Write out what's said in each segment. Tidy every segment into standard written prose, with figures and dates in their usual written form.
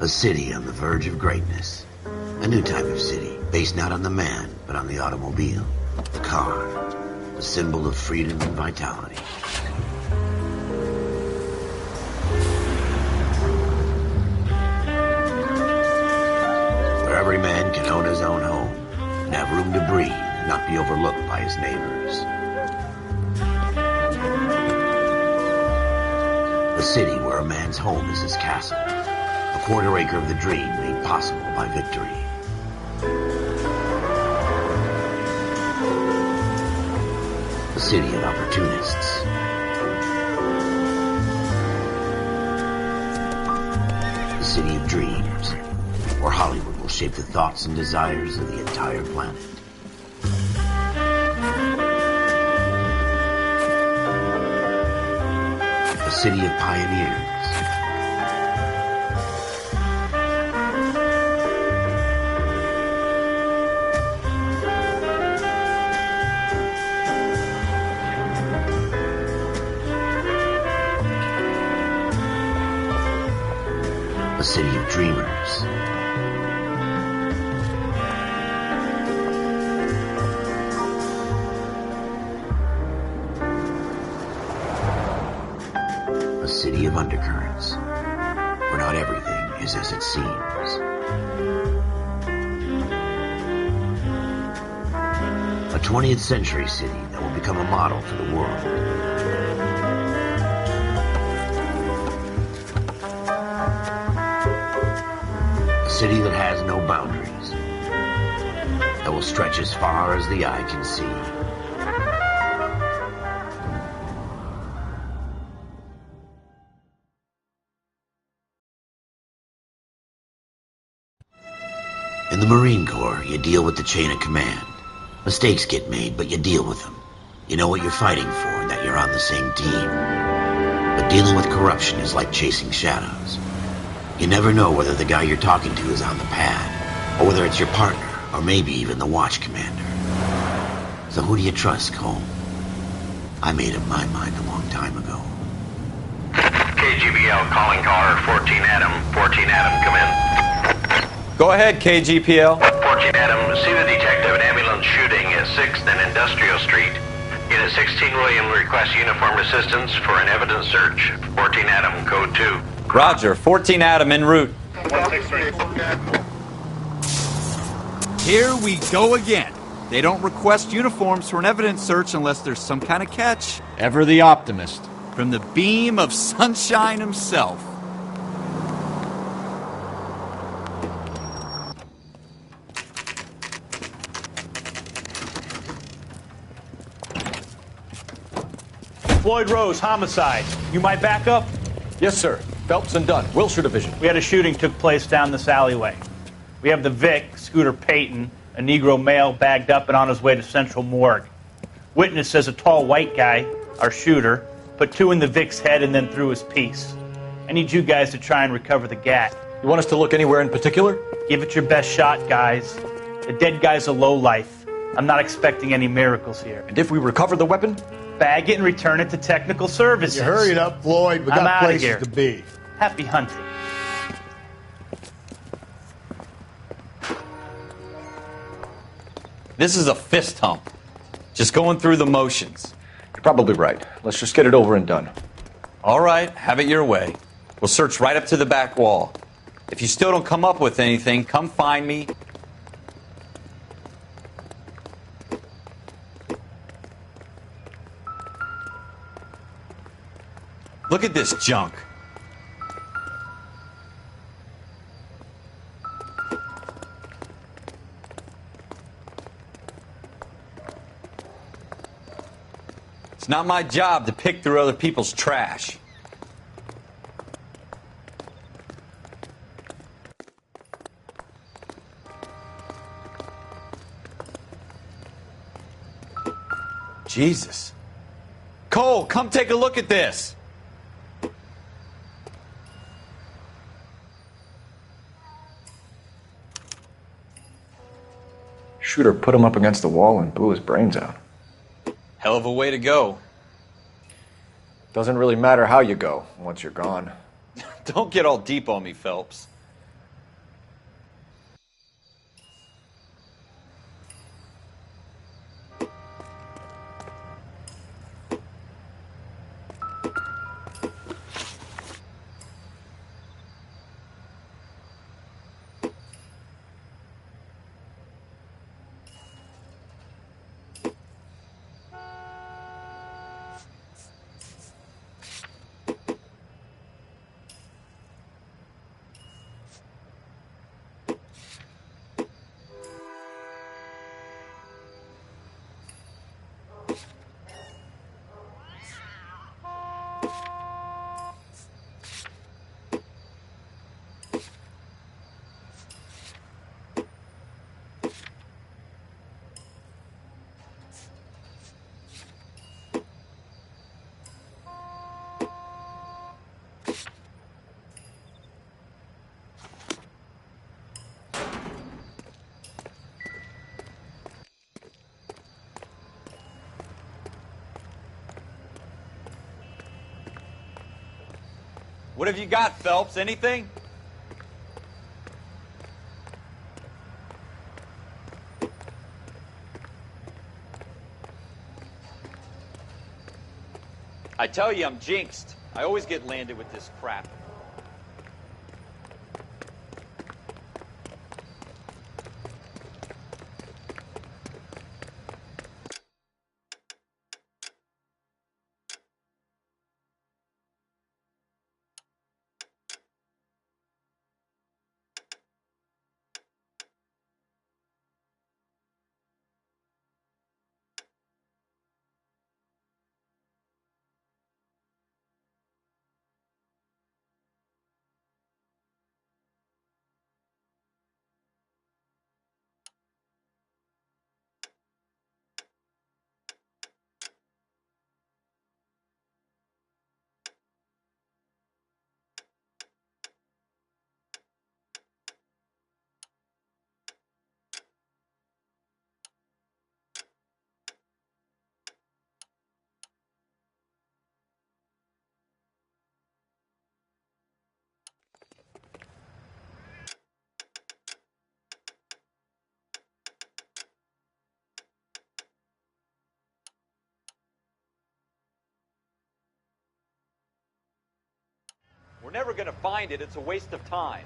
A city on the verge of greatness. A new type of city, based not on the man, but on the automobile. The car. The symbol of freedom and vitality. Where every man can own his own home, and have room to breathe, and not be overlooked by his neighbors. A city where a man's home is his castle. A quarter acre of the dream made possible by victory. A city of opportunists. A city of dreams, where Hollywood will shape the thoughts and desires of the entire planet. A city of pioneers. A city of dreamers. A city of undercurrents, where not everything is as it seems. A 20th century city that will become a model for the world. A city that has no boundaries, that will stretch as far as the eye can see. In the Marine Corps, you deal with the chain of command. Mistakes get made, but you deal with them. You know what you're fighting for and that you're on the same team. But dealing with corruption is like chasing shadows. You never know whether the guy you're talking to is on the pad, or whether it's your partner, or maybe even the watch commander. So who do you trust, Cole? I made up my mind a long time ago. KGBL calling caller 14 Adam. 14 Adam, come in. Go ahead, KGPL. 14 Adam, see the detective an ambulance shooting at 6th and Industrial Street. Unit 16 William requests uniformed assistance for an evidence search. 14 Adam, code 2. Roger, 14 Adam en route. Here we go again. They don't request uniforms for an evidence search unless there's some kind of catch. Ever the optimist. From the beam of sunshine himself. Floyd Rose, homicide. You might back up? Yes, sir. Phelps and Dunn, Wilshire Division. We had a shooting took place down this alleyway. We have the Vic, Scooter Payton, a Negro male bagged up and on his way to Central Morgue. Witness says a tall white guy, our shooter, put 2 in the Vic's head and then threw his piece. I need you guys to try and recover the gat. You want us to look anywhere in particular? Give it your best shot, guys. The dead guy's a lowlife. I'm not expecting any miracles here. And if we recover the weapon? Bag it and return it to technical services. You hurry it up, Floyd. We I'm got outta places here. to be. Happy hunting. This is a fist hump. Just going through the motions. You're probably right. Let's just get it over and done. All right, have it your way. We'll search right up to the back wall. If you still don't come up with anything, come find me. Look at this junk. It's not my job to pick through other people's trash. Jesus. Cole, come take a look at this. Shooter put him up against the wall and blew his brains out. Hell of a way to go. Doesn't really matter how you go once you're gone. Don't get all deep on me, Phelps. What have you got, Phelps? Anything? I tell you, I'm jinxed. I always get landed with this crap. We're never going to find it. It's a waste of time.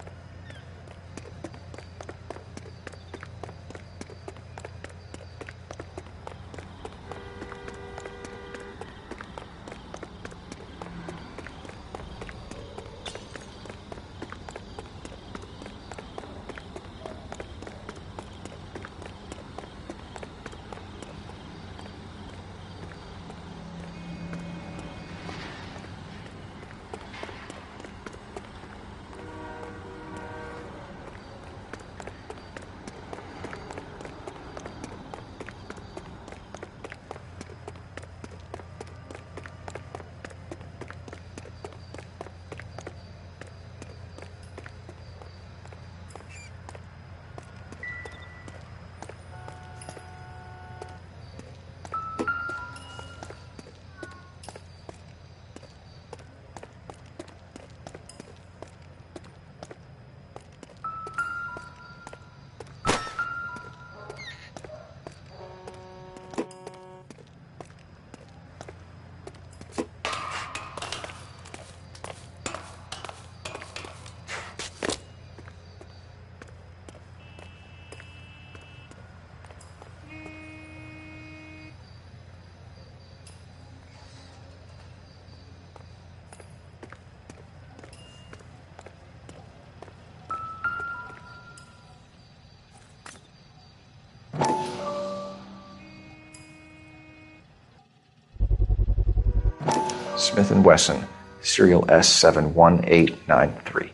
Smith & Wesson, serial S71893.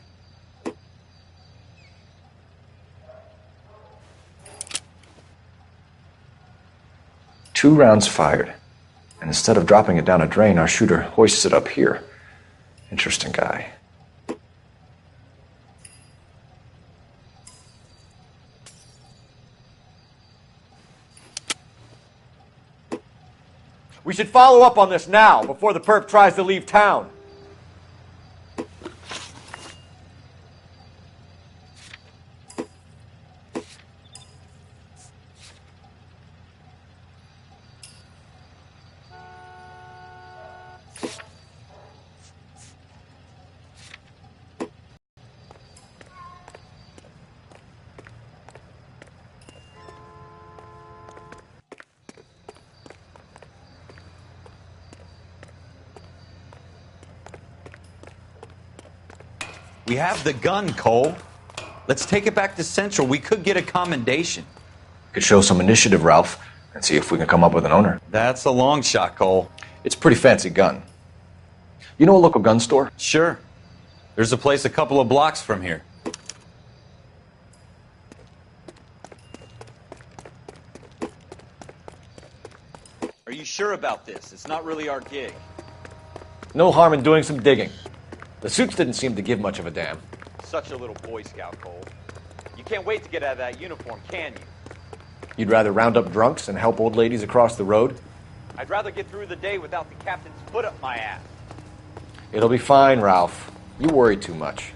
Two rounds fired, and instead of dropping it down a drain, our shooter hoists it up here. Interesting guy. We should follow up on this now, before the perp tries to leave town. We have the gun, Cole. Let's take it back to Central. We could get a commendation. Could show some initiative, Ralph, and see if we can come up with an owner. That's a long shot, Cole. It's a pretty fancy gun. You know a local gun store? Sure. There's a place a couple of blocks from here. Are you sure about this? It's not really our gig. No harm in doing some digging. The suits didn't seem to give much of a damn. Such a little Boy Scout, Cole. You can't wait to get out of that uniform, can you? You'd rather round up drunks and help old ladies across the road? I'd rather get through the day without the captain's foot up my ass. It'll be fine, Ralph. You worry too much.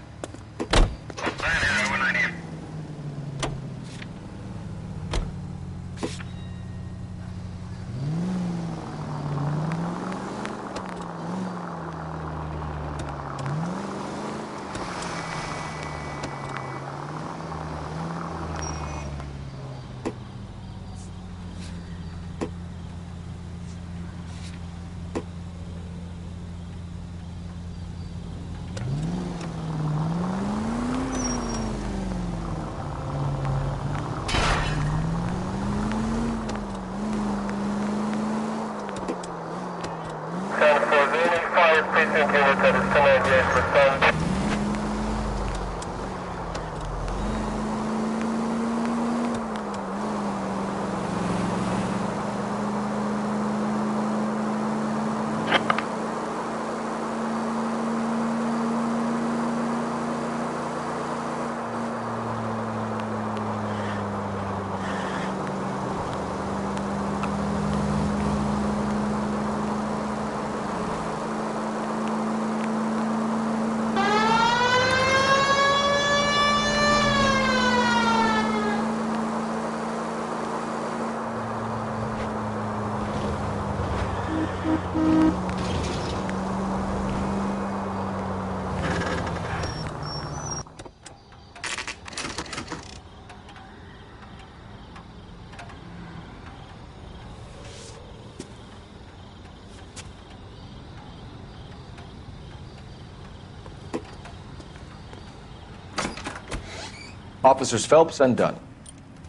Officers Phelps and Dunn.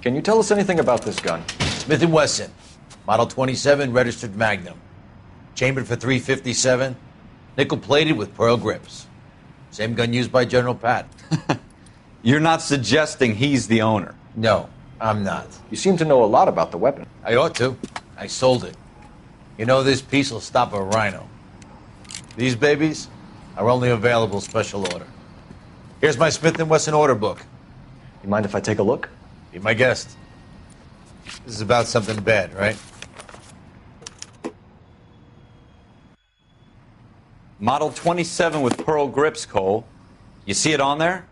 Can you tell us anything about this gun? Smith & Wesson, Model 27, registered Magnum. Chambered for .357, nickel-plated with pearl grips. Same gun used by General Patton. You're not suggesting he's the owner? No, I'm not. You seem to know a lot about the weapon. I ought to. I sold it. You know, this piece will stop a rhino. These babies are only available special order. Here's my Smith & Wesson order book. You mind if I take a look? Be my guest. This is about something bad, right? Model 27 with pearl grips, Cole. You see it on there?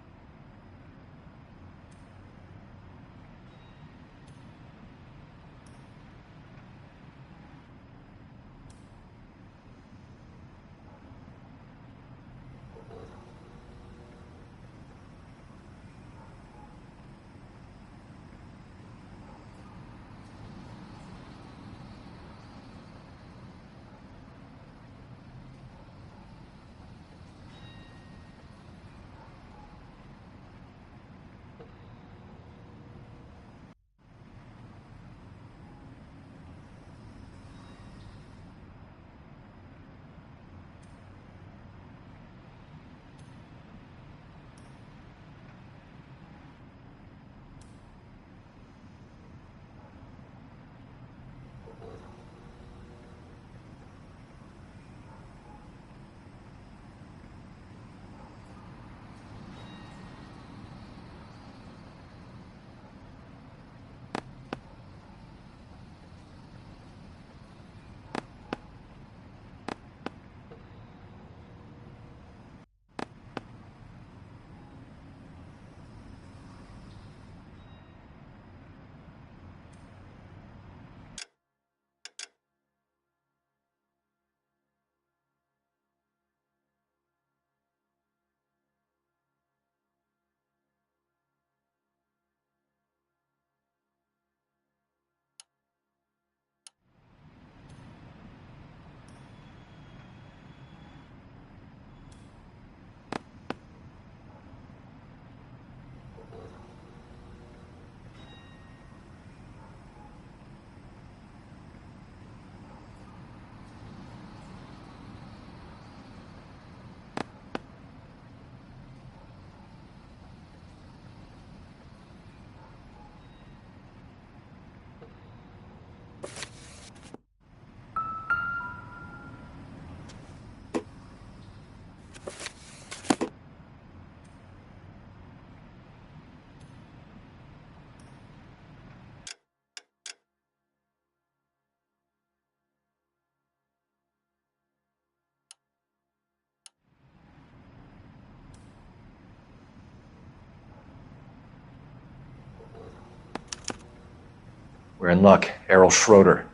We're in luck. Errol Schroeder,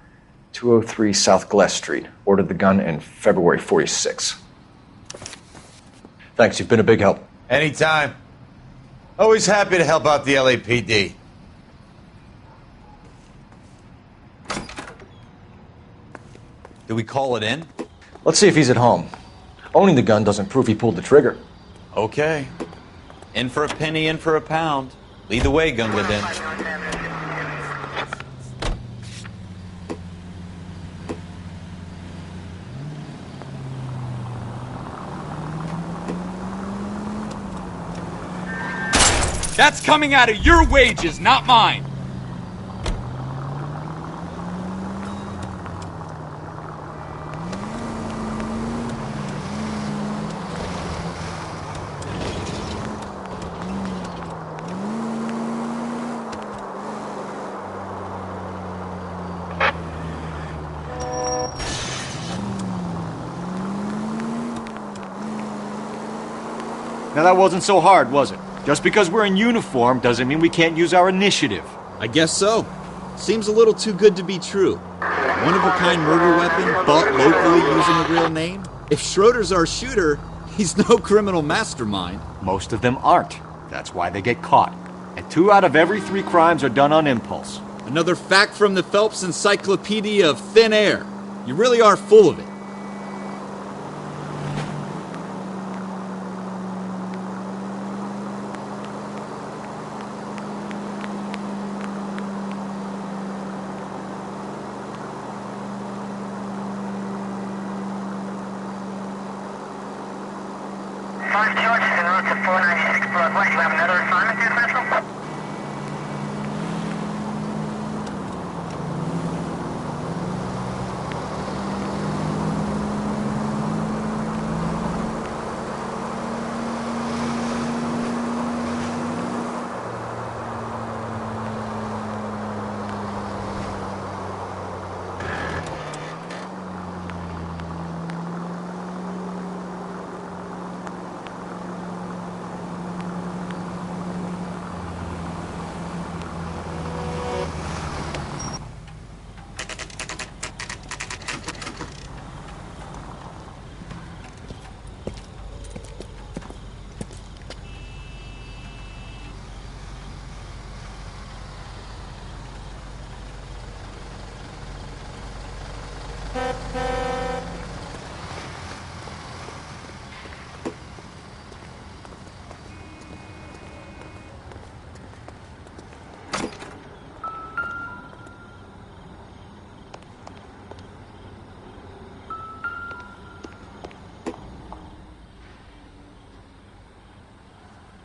203 South Glass Street. Ordered the gun in February 46. Thanks, you've been a big help. Anytime. Always happy to help out the LAPD. Do we call it in? Let's see if he's at home. Owning the gun doesn't prove he pulled the trigger. Okay. In for a penny, in for a pound. Lead the way, Gunga Din. That's coming out of your wages, not mine. Now that wasn't so hard, was it? Just because we're in uniform doesn't mean we can't use our initiative. I guess so. Seems a little too good to be true. One-of-a-kind murder weapon, bought locally using a real name? If Schroeder's our shooter, he's no criminal mastermind. Most of them aren't. That's why they get caught. And 2 out of every 3 crimes are done on impulse. Another fact from the Phelps Encyclopedia of Thin Air. You really are full of it. Five George is en route to 496 Broadway. You have another assignment here, Central?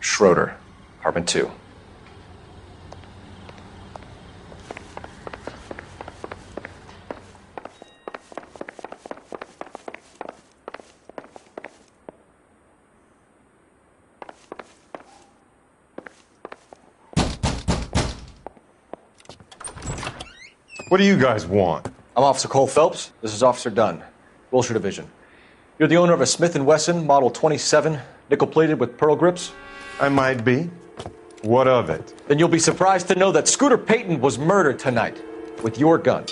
Schroeder, apartment 2. What do you guys want? I'm Officer Cole Phelps. This is Officer Dunn, Wilshire Division. You're the owner of a Smith & Wesson Model 27, nickel-plated with pearl grips? I might be. What of it? Then you'll be surprised to know that Scooter Payton was murdered tonight with your gun.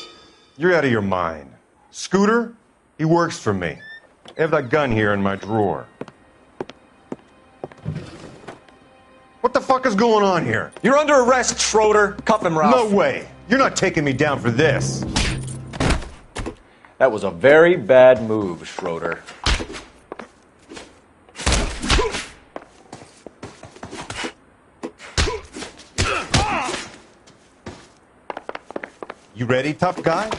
You're out of your mind. Scooter? He works for me. I have that gun here in my drawer. What the fuck is going on here? You're under arrest, Schroeder. Cuff him, Ralph. No way. You're not taking me down for this. That was a very bad move, Schroeder. You ready, tough guy?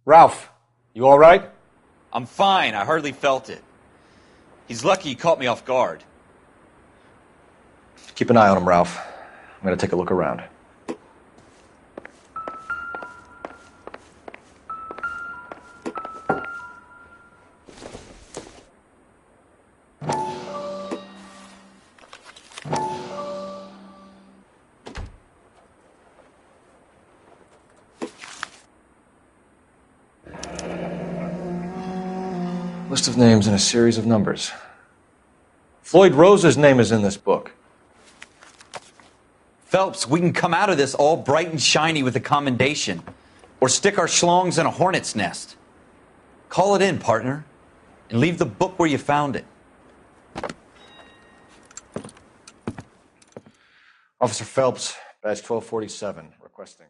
Ralph, you all right? I'm fine. I hardly felt it. He's lucky he caught me off guard. Keep an eye on him, Ralph. I'm going to take a look around. List of names and a series of numbers. Floyd Rose's name is in this book. Phelps, we can come out of this all bright and shiny with a commendation. Or stick our schlongs in a hornet's nest. Call it in, partner. And leave the book where you found it. Officer Phelps, badge 1247, requesting.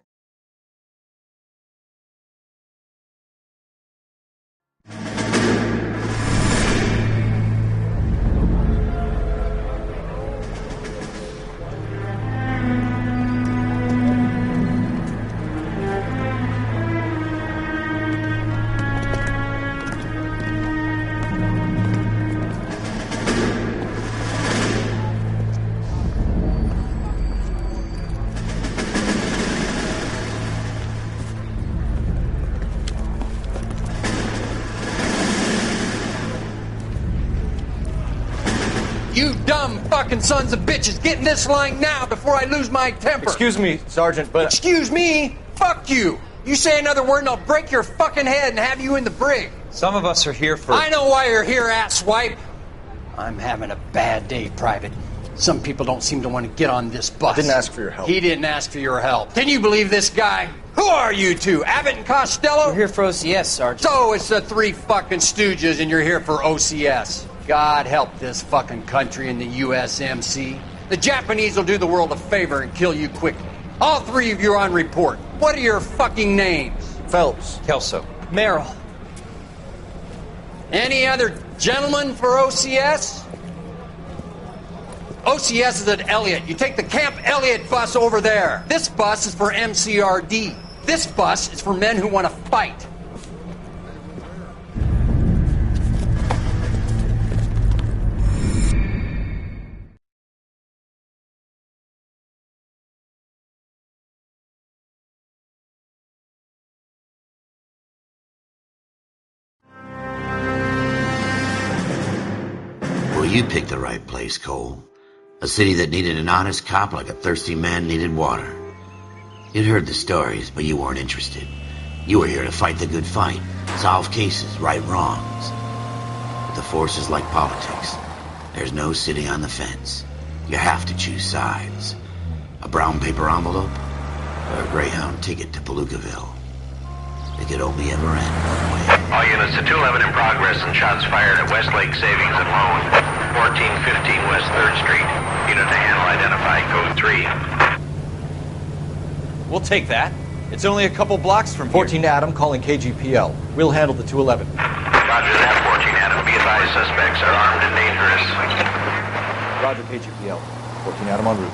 You dumb fucking sons of bitches, get in this line now before I lose my temper. Excuse me, Sergeant, but... Excuse me? Fuck you. You say another word and I'll break your fucking head and have you in the brig. Some of us are here for... I know why you're here, asswipe. I'm having a bad day, Private. Some people don't seem to want to get on this bus. I didn't ask for your help. He didn't ask for your help. Can you believe this guy? Who are you two? Abbott and Costello? We're here for OCS, Sergeant. So it's the three fucking stooges and you're here for OCS. God help this fucking country and the USMC. The Japanese will do the world a favor and kill you quickly. All three of you are on report. What are your fucking names? Phelps. Kelso. Merrill. Any other gentlemen for OCS? OCS is at Elliott. You take the Camp Elliott bus over there. This bus is for MCRD. This bus is for men who want to fight. Well, you picked the right place, Cole. A city that needed an honest cop like a thirsty man needed water. You'd heard the stories, but you weren't interested. You were here to fight the good fight, solve cases, right wrongs. But the force is like politics. There's no sitting on the fence. You have to choose sides. A brown paper envelope, or a Greyhound ticket to Palookaville. It could only ever end one way. All units to 211 in progress and shots fired at Westlake Savings and Loan, 1415 West 3rd Street. Unit to handle identify code 3. We'll take that. It's only a couple blocks from here. 14 Adam calling KGPL. We'll handle the 211. Roger that, 14 Adam. Be advised, suspects are armed and dangerous. Roger, KGPL. 14 Adam en route.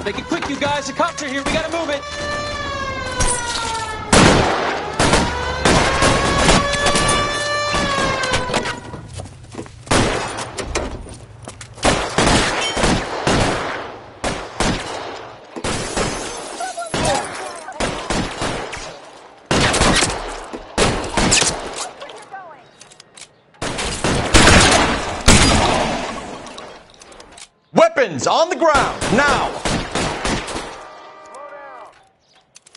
Make it quick, you guys. The cops are here. We gotta move it. Weapons on the ground, now!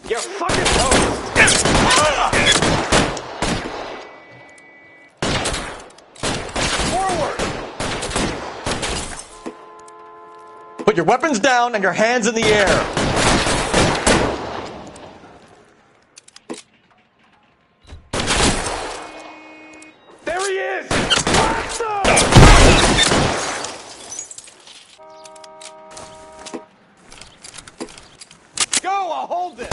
You're fucking forward! Put your weapons down and your hands in the air. There he is! Go, I'll hold this!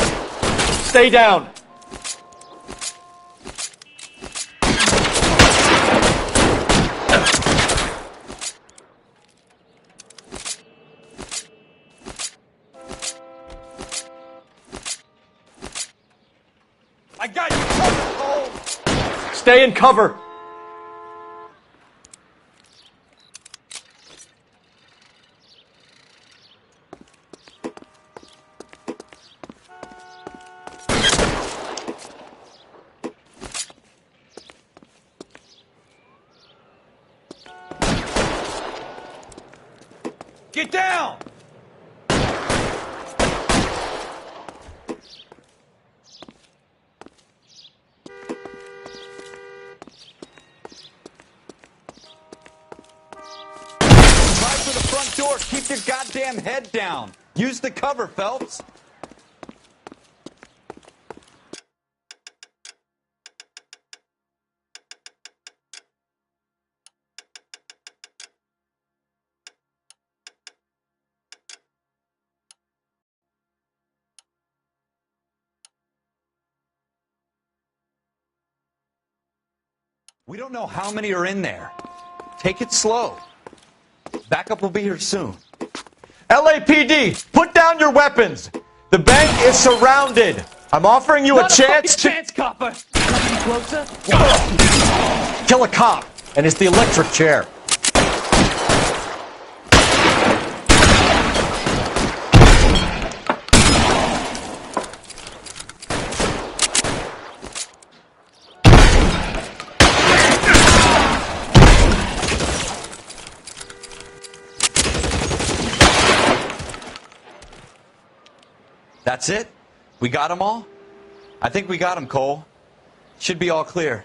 Stay down! I got you covered, Cole! Stay in cover! Get down! For the front door. Keep your goddamn head down. Use the cover, Phelps. We don't know how many are in there. Take it slow. Backup will be here soon. LAPD, put down your weapons. The bank is surrounded. I'm offering you a chance to... chance, copper. Coming closer? Kill a cop, and it's the electric chair. That's it? We got them all? I think we got them, Cole. Should be all clear.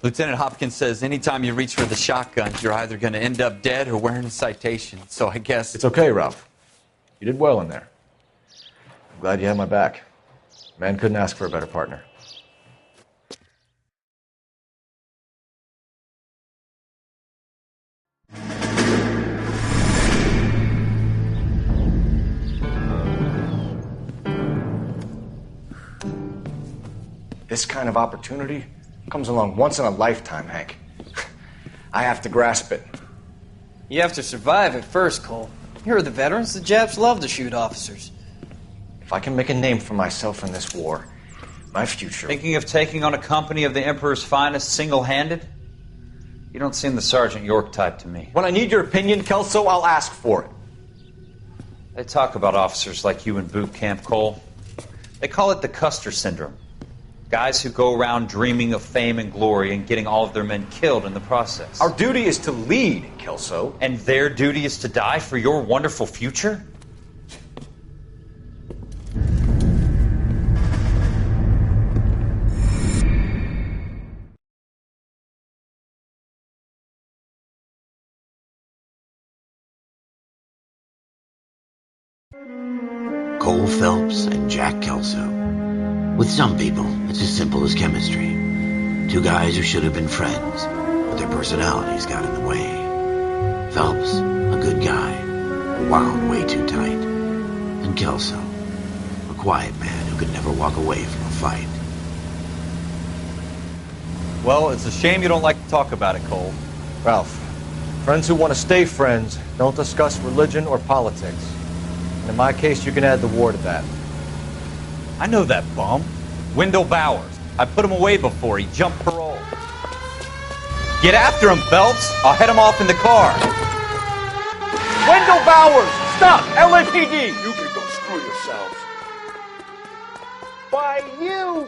Lieutenant Hopkins says anytime you reach for the shotgun, you're either going to end up dead or wearing a citation. So I guess... It's okay, Ralph. You did well in there. I'm glad you had my back. Man couldn't ask for a better partner. This kind of opportunity comes along once in a lifetime, Hank. I have to grasp it. You have to survive at first, Cole. Here are the veterans. The Japs love to shoot officers. If I can make a name for myself in this war, my future... Thinking of taking on a company of the Emperor's finest single-handed? You don't seem the Sergeant York type to me. When I need your opinion, Kelso, I'll ask for it. They talk about officers like you in boot camp, Cole. They call it the Custer Syndrome. Guys who go around dreaming of fame and glory and getting all of their men killed in the process. Our duty is to lead, Kelso. And their duty is to die for your wonderful future? Cole Phelps and Jack Kelso. With some people, it's as simple as chemistry. Two guys who should have been friends, but their personalities got in the way. Phelps, a good guy, wound way too tight. And Kelso, a quiet man who could never walk away from a fight. Well, it's a shame you don't like to talk about it, Cole. Ralph, friends who want to stay friends don't discuss religion or politics. And in my case, you can add the war to that. I know that bum. Wendell Bowers. I put him away before. He jumped parole. Get after him, Phelps. I'll head him off in the car. Wendell Bowers! Stop! LAPD! You can go screw yourselves. Why, you...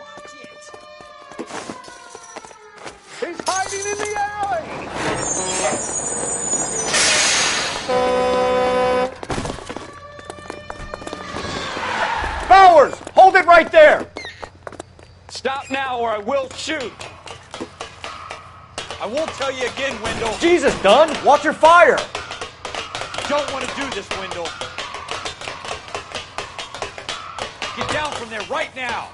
He's hiding in the alley! Bowers! Hold it right there! Stop now or I will shoot. I won't tell you again, Wendell. Jesus, Dunn! Watch your fire! Don't want to do this, Wendell. Get down from there right now.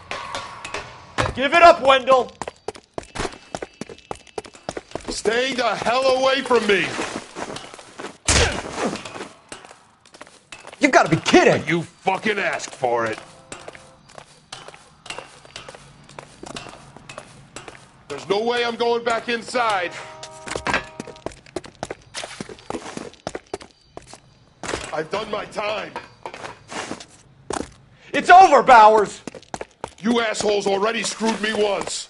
Give it up, Wendell! Stay the hell away from me! You gotta be kidding! You fucking asked for it. There's no way I'm going back inside. I've done my time. It's over, Bowers! You assholes already screwed me once.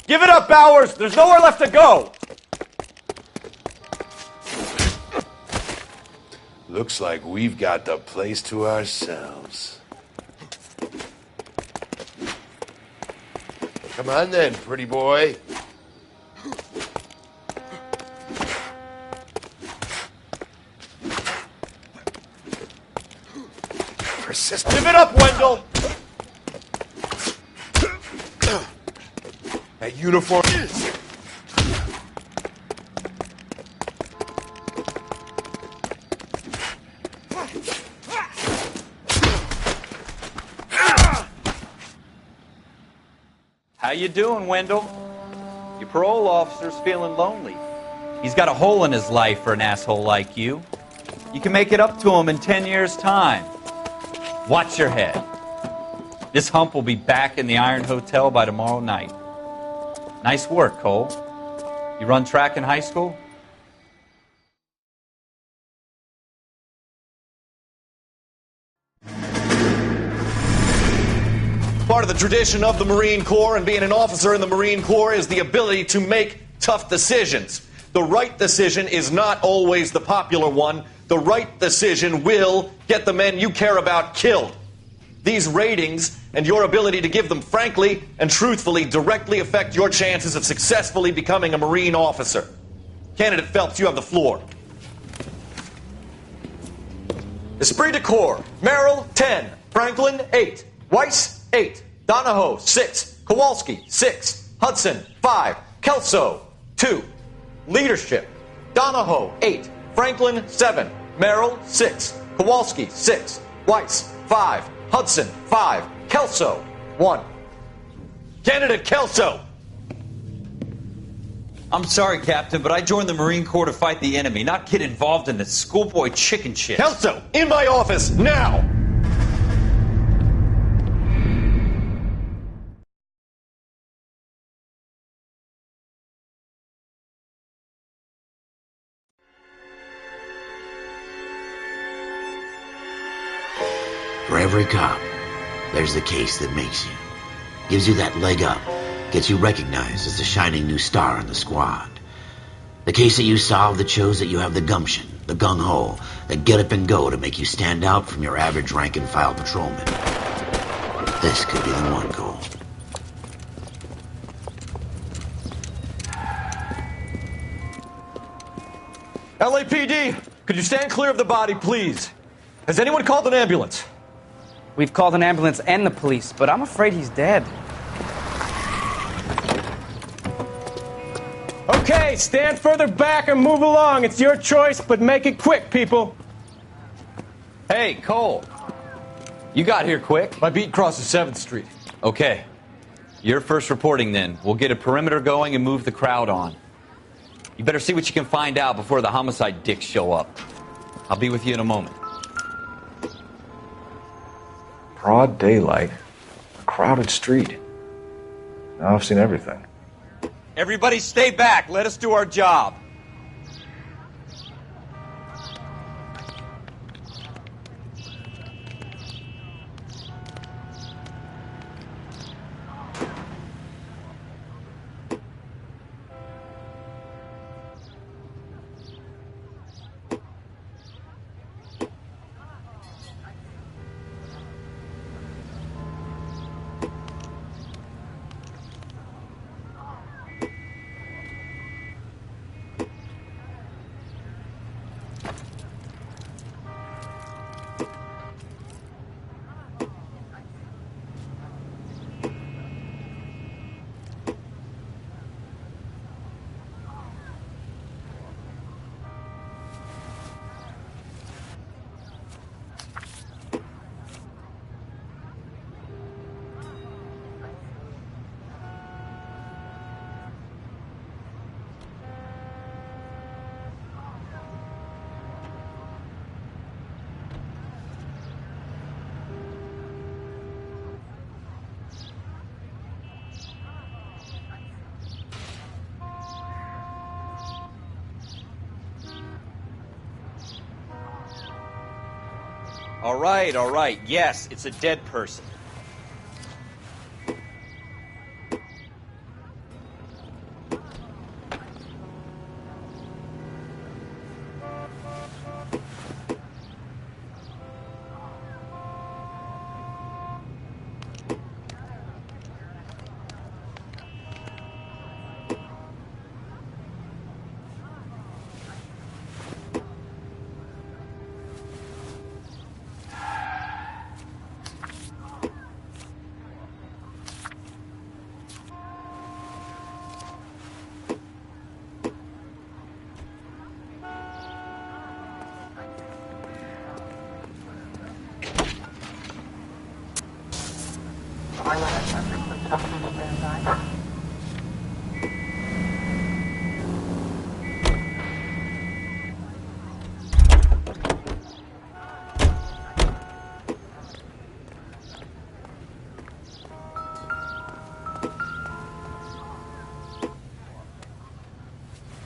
Give it up, Bowers! There's nowhere left to go! Looks like we've got the place to ourselves. Come on then, pretty boy. Persistent. Give it up, Wendell! That uniform... How you doing, Wendell? Your parole officer's feeling lonely. He's got a hole in his life for an asshole like you. You can make it up to him in 10 years' time. Watch your head. This hump will be back in the Iron Hotel by tomorrow night. Nice work, Cole. You run track in high school? Part of the tradition of the Marine Corps and being an officer in the Marine Corps is the ability to make tough decisions. The right decision is not always the popular one. The right decision will get the men you care about killed. These ratings and your ability to give them frankly and truthfully directly affect your chances of successfully becoming a Marine officer. Candidate Phelps, you have the floor. Esprit de Corps, Merrill, 10. Franklin, 8. Weiss, 8. Donahoe, 6. Kowalski, 6. Hudson, 5. Kelso, 2. Leadership, Donahoe, 8. Franklin, 7. Merrill, 6. Kowalski, 6. Weiss, 5. Hudson, 5. Kelso, 1. Candidate Kelso! I'm sorry, Captain, but I joined the Marine Corps to fight the enemy, not get involved in this schoolboy chicken shit. Kelso, in my office, now! For every cop, there's the case that makes you. Gives you that leg up. Gets you recognized as the shining new star in the squad. The case that you solve that shows that you have the gumption, the gung-ho, the get up and go to make you stand out from your average rank-and-file patrolman. This could be the one, Cole. LAPD, could you stand clear of the body, please? Has anyone called an ambulance? We've called an ambulance and the police, but I'm afraid he's dead. Okay, stand further back and move along. It's your choice, but make it quick, people. Hey, Cole. You got here quick. My beat crosses 7th Street. Okay. You're first reporting then. We'll get a perimeter going and move the crowd on. You better see what you can find out before the homicide dicks show up. I'll be with you in a moment. Broad daylight, a crowded street. Now I've seen everything. Everybody stay back. Let us do our job. All right. Yes, it's a dead person.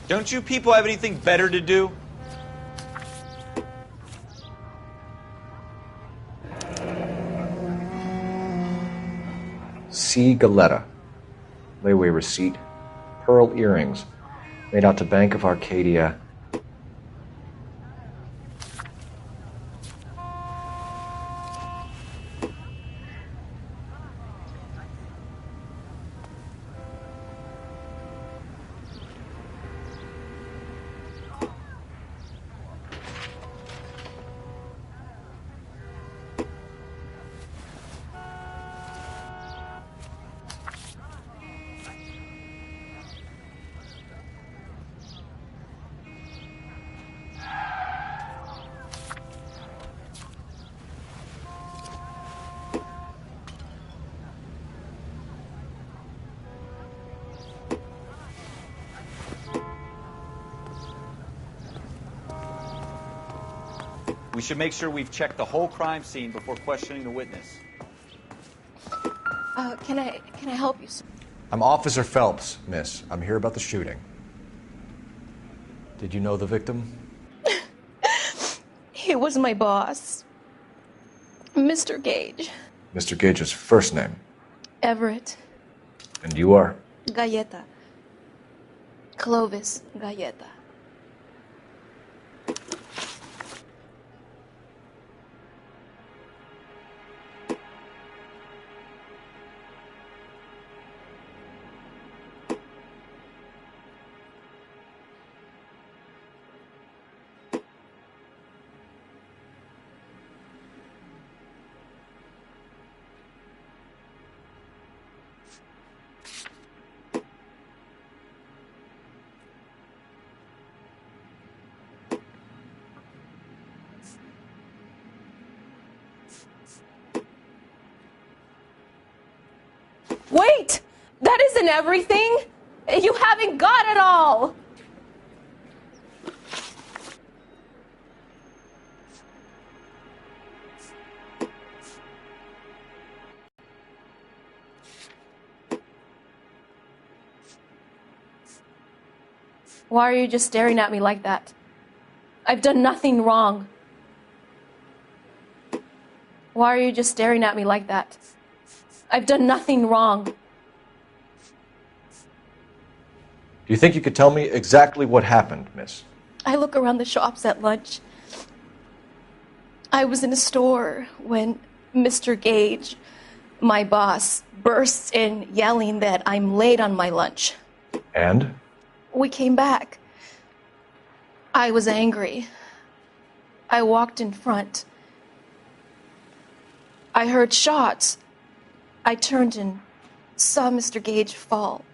Don't you people have anything better to do? C. Galetta. Layaway receipt. Pearl earrings. Made out to Bank of Arcadia. We should make sure we've checked the whole crime scene before questioning the witness. Can I help you, sir? I'm Officer Phelps, miss. I'm here about the shooting. Did you know the victim? He was my boss, Mr. Gage. Mr. Gage's first name. Everett. And you are? Galleta. Clovis Galleta. Wait! That isn't everything! You haven't got it all! Why are you just staring at me like that? I've done nothing wrong. Why are you just staring at me like that? I've done nothing wrong. Do you think you could tell me exactly what happened, miss? I look around the shops at lunch. I was in a store when Mr. Gage, my boss, bursts in yelling that I'm late on my lunch. And? We came back. I was angry. I walked in front. I heard shots. I turned and saw Mr. Gage fall.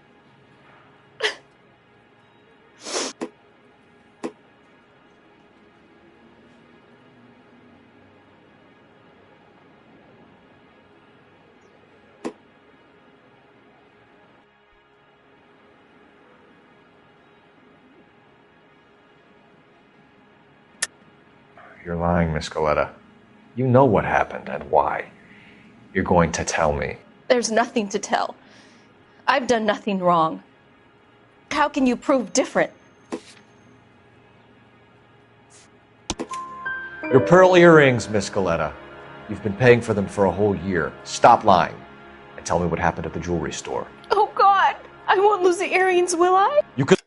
You're lying, Miss Galetta. You know what happened and why. You're going to tell me. There's nothing to tell. I've done nothing wrong. How can you prove different? Your pearl earrings, Miss Galetta. You've been paying for them for a whole year. Stop lying and tell me what happened at the jewelry store. Oh, God! I won't lose the earrings, will I? You could...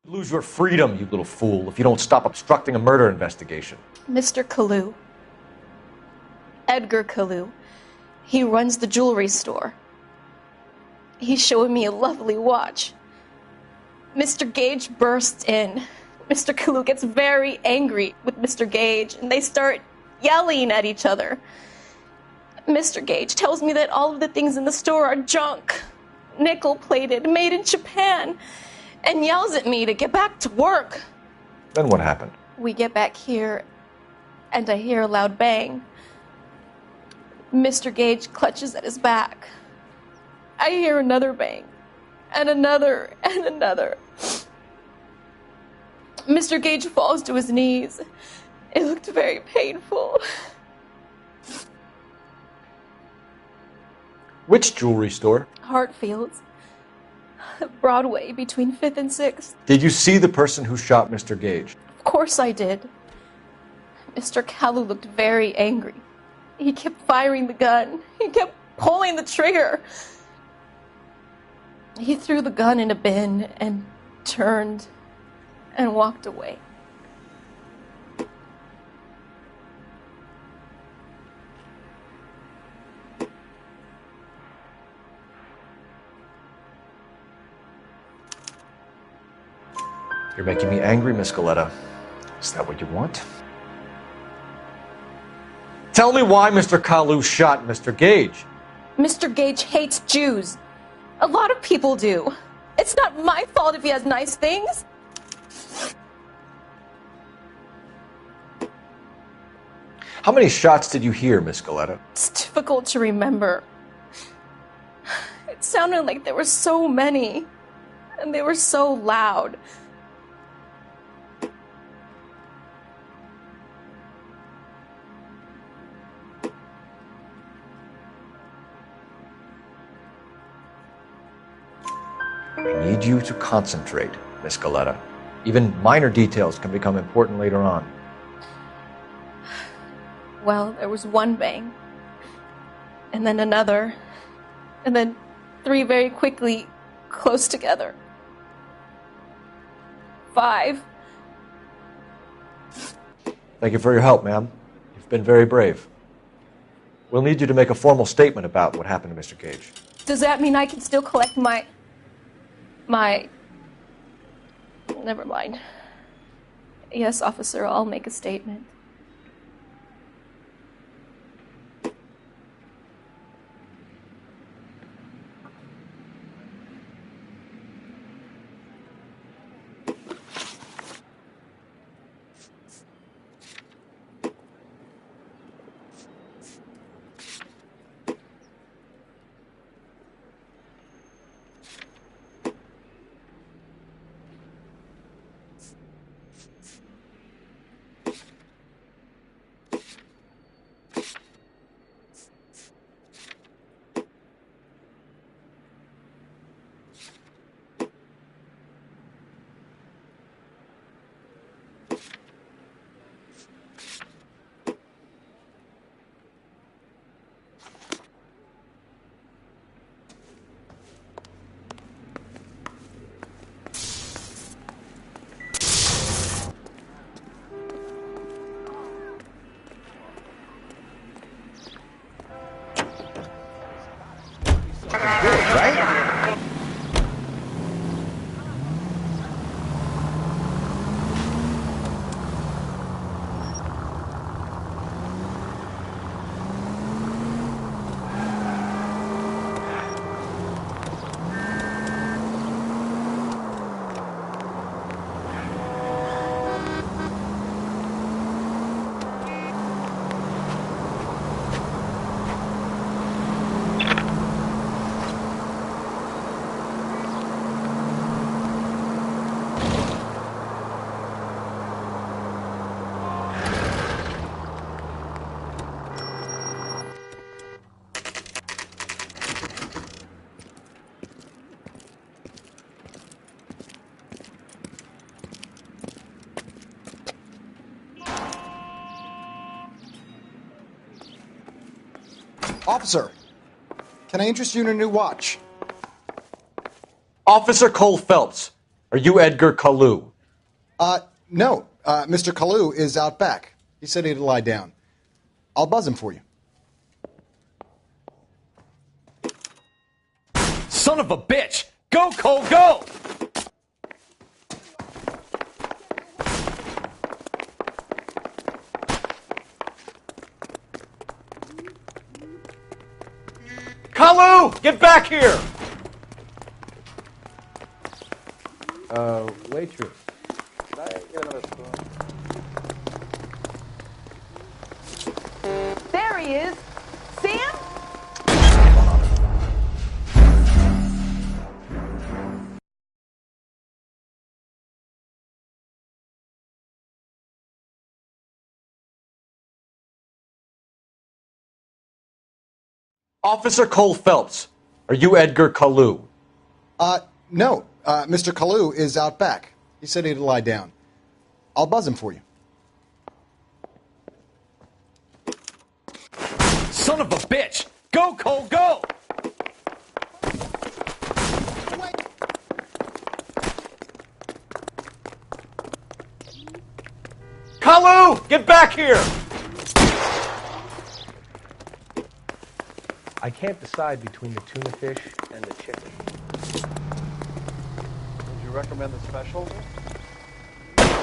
lose your freedom, you little fool, if you don't stop obstructing a murder investigation. Mr. Kalu. Edgar Kalu. He runs the jewelry store. He's showing me a lovely watch. Mr. Gage bursts in. Mr. Kalu gets very angry with Mr. Gage, and they start yelling at each other. Mr. Gage tells me that all of the things in the store are junk, nickel-plated, made in Japan, and yells at me to get back to work. Then what happened? We get back here, and I hear a loud bang. Mr. Gage clutches at his back. I hear another bang, and another, and another. Mr. Gage falls to his knees. It looked very painful. Which jewelry store? Hartfield's. Broadway, between 5th and 6th. Did you see the person who shot Mr. Gage? Of course I did. Mr. Kalu looked very angry. He kept firing the gun. He kept pulling the trigger. He threw the gun in a bin and turned and walked away. You're making me angry, Miss Galetta. Is that what you want? Tell me why Mr. Kalu shot Mr. Gage. Mr. Gage hates Jews. A lot of people do. It's not my fault if he has nice things. How many shots did you hear, Miss Galetta? It's difficult to remember. It sounded like there were so many, and they were so loud. I need you to concentrate, Miss Galetta. Even minor details can become important later on. Well, there was one bang, and then another, and then 3 very quickly, close together. 5. Thank you for your help, ma'am. You've been very brave. We'll need you to make a formal statement about what happened to Mr. Gage. Does that mean I can still collect my... Never mind. Yes, officer, I'll make a statement. Officer, can I interest you in a new watch? Officer Cole Phelps, are you Edgar Kalu? No. Mr. Kalu is out back. He said he'd lie down. I'll buzz him for you. Son of a bitch! Go, Cole, go! Kalu, get back here! Waitress. Can I get another spoon? There he is. Sam? Officer Cole Phelps, are you Edgar Kalu? No. Mr. Kalu is out back. He said he'd lie down. I'll buzz him for you. Son of a bitch! Go, Cole, go! Kalu, get back here! I can't decide between the tuna fish and the chicken. Would you recommend the special?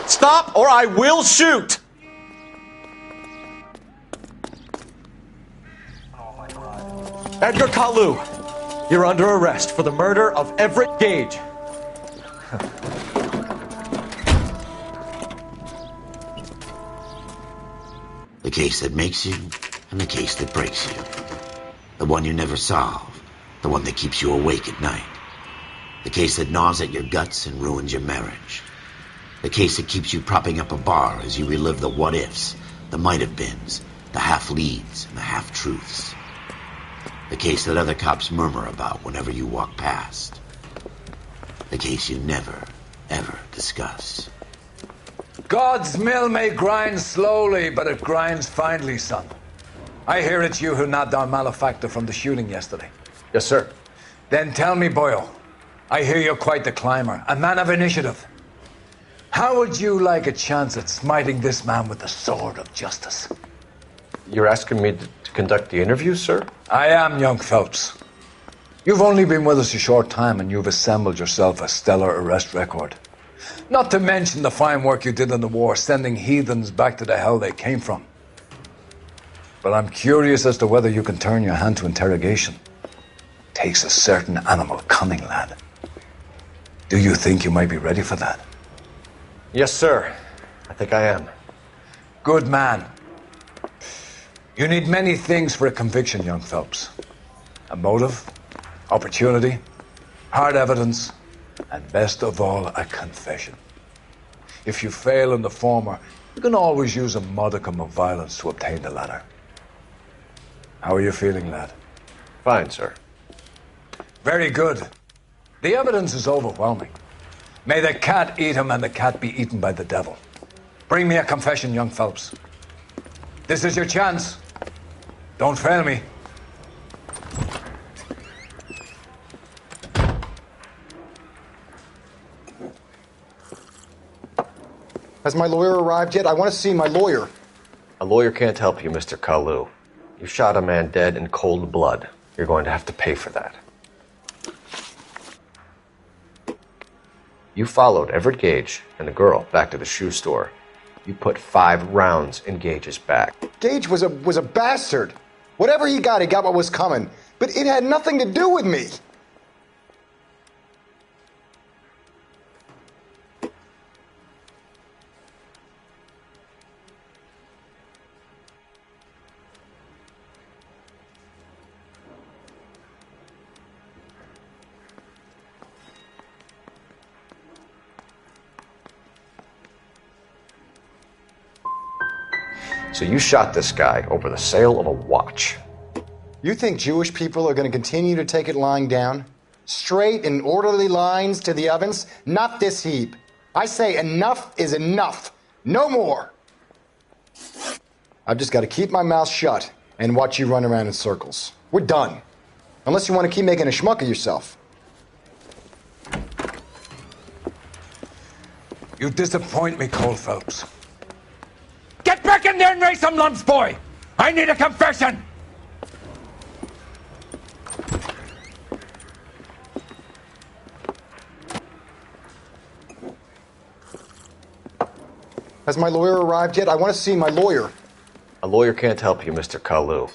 Stop or I will shoot! Edgar Kalu, you're under arrest for the murder of Everett Gage. The case that makes you and the case that breaks you. The one you never solve. The one that keeps you awake at night. The case that gnaws at your guts and ruins your marriage. The case that keeps you propping up a bar as you relive the what-ifs, the might-have-beens, the half-leads, and the half-truths. The case that other cops murmur about whenever you walk past. The case you never, ever discuss. God's mill may grind slowly, but it grinds finely, son. I hear it's you who nabbed our malefactor from the shooting yesterday. Yes, sir. Then tell me, boyo, I hear you're quite the climber, a man of initiative. How would you like a chance at smiting this man with the sword of justice? You're asking me to conduct the interview, sir? I am, young Phelps. You've only been with us a short time and you've assembled yourself a stellar arrest record. Not to mention the fine work you did in the war, sending heathens back to the hell they came from. But I'm curious as to whether you can turn your hand to interrogation. Takes a certain animal cunning, lad. Do you think you might be ready for that? Yes, sir. I think I am. Good man. You need many things for a conviction, young Phelps. A motive, opportunity, hard evidence, and best of all, a confession. If you fail in the former, you can always use a modicum of violence to obtain the latter. How are you feeling, lad? Fine, sir. Very good. The evidence is overwhelming. May the cat eat him and the cat be eaten by the devil. Bring me a confession, young Phelps. This is your chance. Don't fail me. Has my lawyer arrived yet? I want to see my lawyer. A lawyer can't help you, Mr. Kalu. You shot a man dead in cold blood. You're going to have to pay for that. You followed Everett Gage and the girl back to the shoe store. You put 5 rounds in Gage's back. Gage was a bastard. Whatever he got what was coming. But it had nothing to do with me. So you shot this guy over the sale of a watch. You think Jewish people are going to continue to take it lying down? Straight and orderly lines to the ovens? Not this heap. I say enough is enough. No more. I've just got to keep my mouth shut and watch you run around in circles. We're done. Unless you want to keep making a schmuck of yourself. You disappoint me, Cole Phelps. Get back in there and raise some lunch, boy! I need a confession! Has my lawyer arrived yet? I want to see my lawyer. A lawyer can't help you, Mr. Kalu.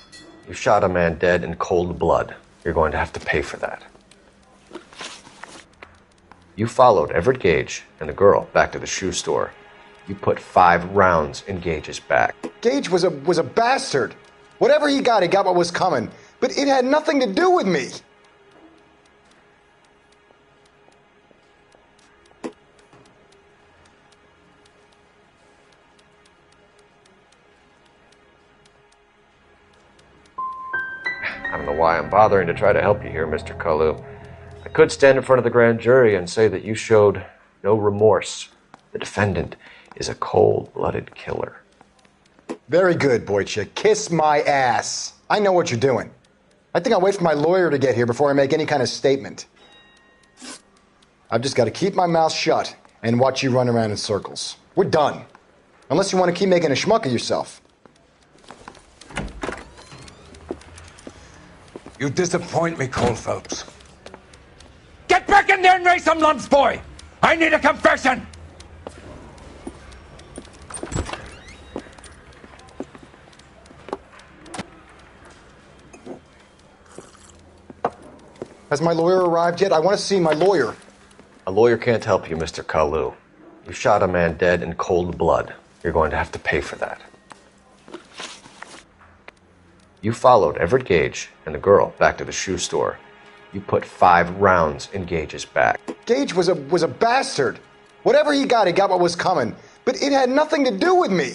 You shot a man dead in cold blood. You're going to have to pay for that. You followed Everett Gage and the girl back to the shoe store. You put 5 rounds in Gage's back. Gage was a bastard. Whatever he got what was coming. But it had nothing to do with me. I don't know why I'm bothering to try to help you here, Mr. Kalu. I could stand in front of the grand jury and say that you showed no remorse. The defendant is a cold-blooded killer. Very good, boy chick. Kiss my ass. I know what you're doing. I think I'll wait for my lawyer to get here before I make any kind of statement. I've just got to keep my mouth shut and watch you run around in circles. We're done. Unless you want to keep making a schmuck of yourself. You disappoint me, Cole Phelps. Get back in there and raise some lumps, boy! I need a confession! Has my lawyer arrived yet? I want to see my lawyer. A lawyer can't help you, Mr. Kalu. You shot a man dead in cold blood. You're going to have to pay for that. You followed Everett Gage and the girl back to the shoe store. You put 5 rounds in Gage's back. Gage was a bastard. Whatever he got what was coming. But it had nothing to do with me.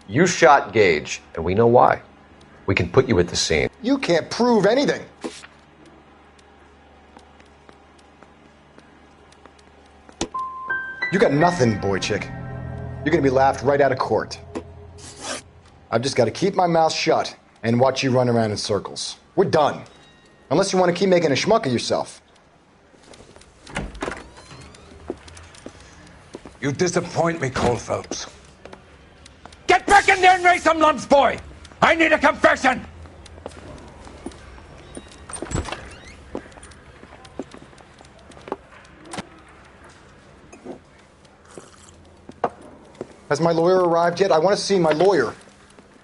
You shot Gage, and we know why. We can put you at the scene. You can't prove anything. You got nothing, boy chick. You're gonna be laughed right out of court. I've just got to keep my mouth shut and watch you run around in circles. We're done. Unless you want to keep making a schmuck of yourself. You disappoint me, Cole Phelps. Get back in there and raise some lumps, boy! I need a confession! Has my lawyer arrived yet? I want to see my lawyer.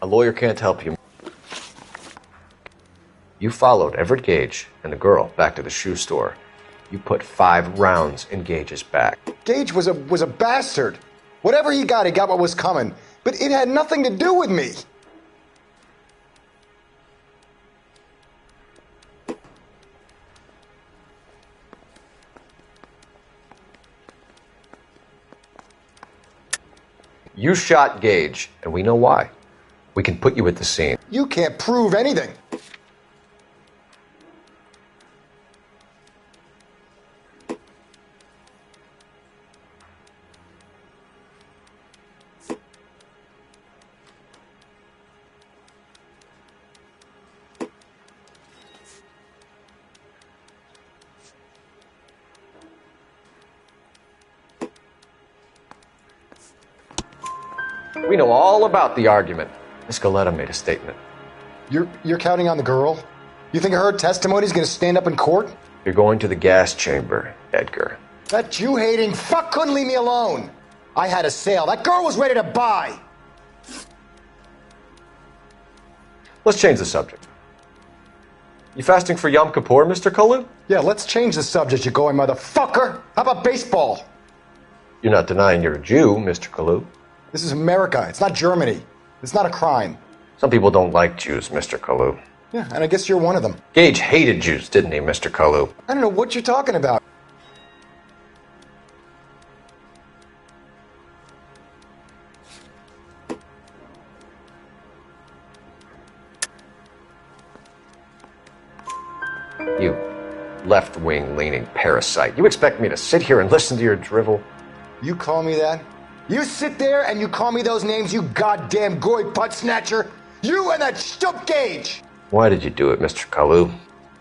A lawyer can't help you. You followed Everett Gage and the girl back to the shoe store. You put 5 rounds in Gage's back. Gage was a bastard. Whatever he got what was coming. But it had nothing to do with me. You shot Gage, and we know why. We can put you at the scene. You can't prove anything. We know all about the argument. Miss Galetta made a statement. You're counting on the girl? You think her testimony's gonna stand up in court? You're going to the gas chamber, Edgar. That Jew-hating fuck couldn't leave me alone. I had a sale. That girl was ready to buy. Let's change the subject. You fasting for Yom Kippur, Mr. Kalu? Yeah, let's change the subject, you going motherfucker. How about baseball? You're not denying you're a Jew, Mr. Kalu. This is America. It's not Germany. It's not a crime. Some people don't like Jews, Mr. Kalu. Yeah, and I guess you're one of them. Gage hated Jews, didn't he, Mr. Kalu? I don't know what you're talking about. You left-wing leaning parasite. You expect me to sit here and listen to your drivel? You call me that? You sit there and you call me those names, you goddamn goy putt snatcher? You and that stup Gage! Why did you do it, Mr. Kalu?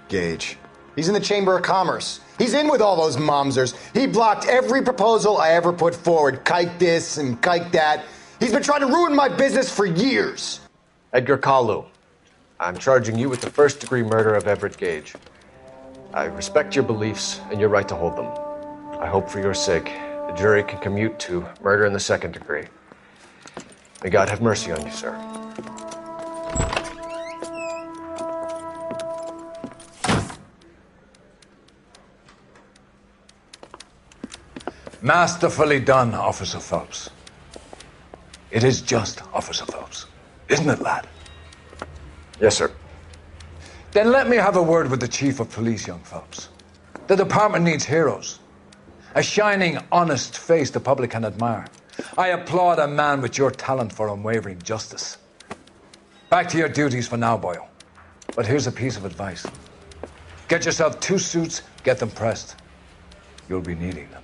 Gage. He's in the Chamber of Commerce. He's in with all those momsers. He blocked every proposal I ever put forward. Kike this and kike that. He's been trying to ruin my business for years. Edgar Kalu, I'm charging you with the first-degree murder of Everett Gage. I respect your beliefs and your right to hold them. I hope for your sake the jury can commute to murder in the second degree. May God have mercy on you, sir. Masterfully done, Officer Phelps. It is just, Officer Phelps. Isn't it, lad? Yes, sir. Then let me have a word with the Chief of Police, young Phelps. The department needs heroes. A shining, honest face the public can admire. I applaud a man with your talent for unwavering justice. Back to your duties for now, boyo. But here's a piece of advice. Get yourself 2 suits, get them pressed. You'll be needing them.